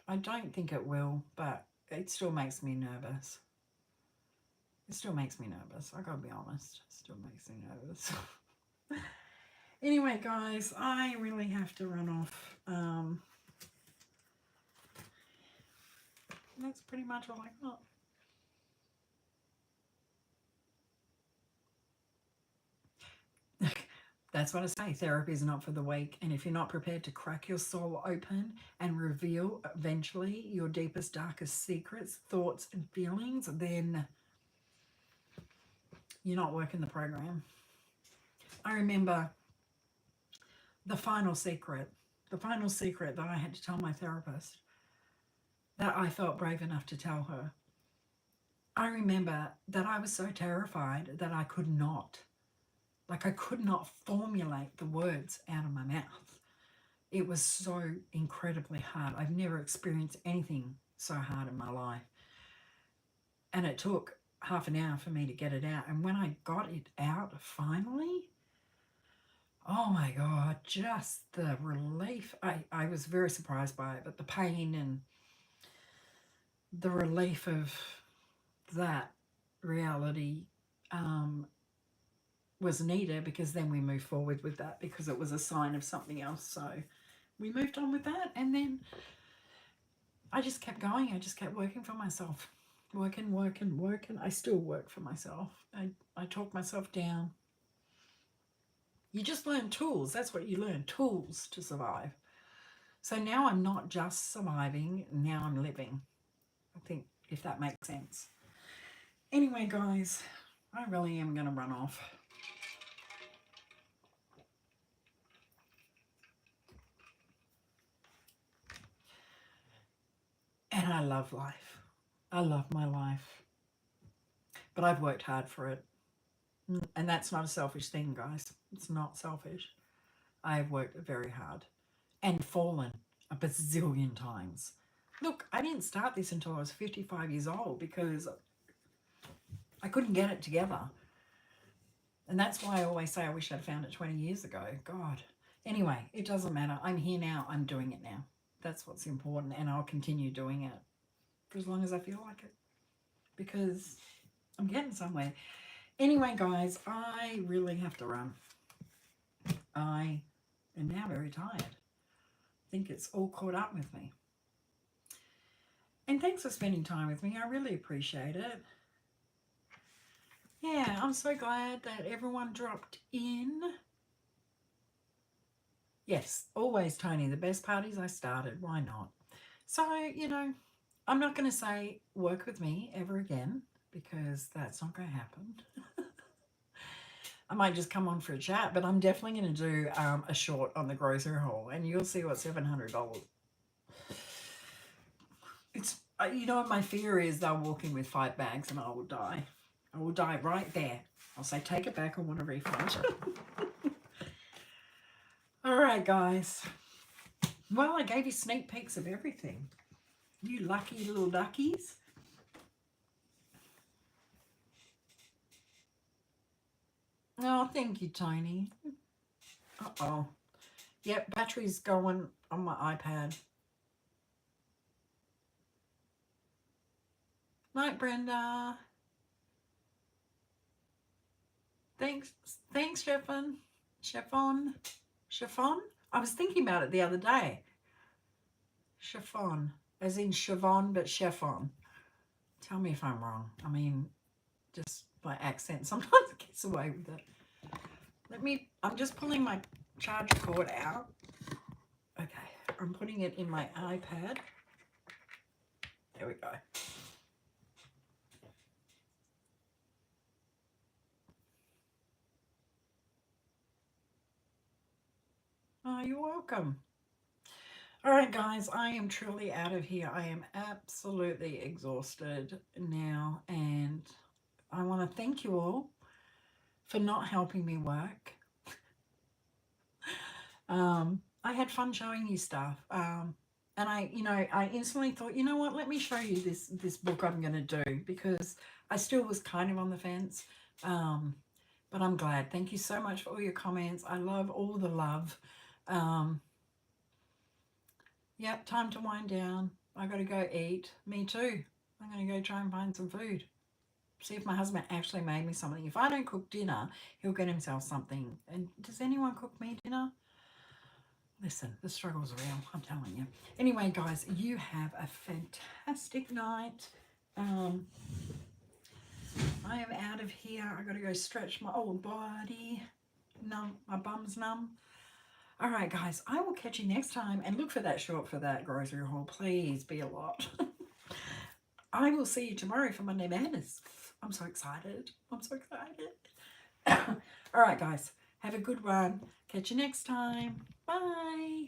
I don't think it will, but it still makes me nervous. It still makes me nervous. I gotta be honest. It still makes me nervous. Anyway, guys, I really have to run off. That's pretty much all I got. That's what I say. Therapy is not for the weak. And if you're not prepared to crack your soul open and reveal eventually your deepest, darkest secrets, thoughts, and feelings, then you're not working the program. I remember the final secret that I had to tell my therapist, that I felt brave enough to tell her. I remember that I was so terrified that I could not formulate the words out of my mouth. It was so incredibly hard. I've never experienced anything so hard in my life. And it took half an hour for me to get it out. And when I got it out finally, oh my God, just the relief. I was very surprised by it, but the pain and the relief of that reality was needed, because then we moved forward with that, because it was a sign of something else. So we moved on with that, and then I just kept going. I just kept working for myself. Working. I still work for myself. I talk myself down. You just learn tools. That's what you learn, tools to survive. So now I'm not just surviving, now I'm living. I think, if that makes sense. Anyway, guys, I really am going to run off. And I love life. I love my life. But I've worked hard for it. And that's not a selfish thing, guys. It's not selfish. I've worked very hard and fallen a bazillion times. Look, I didn't start this until I was 55 years old because I couldn't get it together. And that's why I always say I wish I'd found it 20 years ago. God. Anyway, it doesn't matter. I'm here now. I'm doing it now. That's what's important. And I'll continue doing it for as long as I feel like it, because I'm getting somewhere. Anyway, guys, I really have to run. I am now very tired. I think it's all caught up with me. And thanks for spending time with me. I really appreciate it. Yeah, I'm so glad that everyone dropped in. Yes, always, Tony. The best parties I started. Why not? So, I'm not going to say work with me ever again, because that's not going to happen. I might just come on for a chat, but I'm definitely going to do a short on the grocery haul, and you'll see what $700. You know what my fear is? They'll walk in with 5 bags and I will die. I will die right there. I'll say, take it back. I want a refund. All right, guys. Well, I gave you sneak peeks of everything. You lucky little duckies. Oh, thank you, Tony. Uh-oh. Yep, battery's going on my iPad. Night, Brenda. Thanks, Chiffon. Chiffon? I was thinking about it the other day. Chiffon, as in Siobhan, but chiffon. Tell me if I'm wrong. I mean, just my accent sometimes gets away with it. I'm just pulling my charger cord out. Okay, I'm putting it in my iPad. There we go. Oh, you're welcome. All right, guys, I am truly out of here. I am absolutely exhausted now, and I want to thank you all for not helping me work. I had fun showing you stuff. And I instantly thought, you know what, let me show you this book I'm going to do, because I still was kind of on the fence. But I'm glad. Thank you so much for all your comments. I love all the love. Yep, time to wind down. I got to go eat. Me too. I'm going to go try and find some food. See if my husband actually made me something. If I don't cook dinner, he'll get himself something. And does anyone cook me dinner? Listen, the struggle's real, I'm telling you. Anyway, guys, you have a fantastic night. I am out of here. I got to go stretch my old body. Numb, my bum's numb. All right, guys, I will catch you next time, and look for that short for that grocery haul. Please be a lot. I will see you tomorrow for Monday Madness. I'm so excited. I'm so excited. All right, guys, have a good one. Catch you next time. Bye.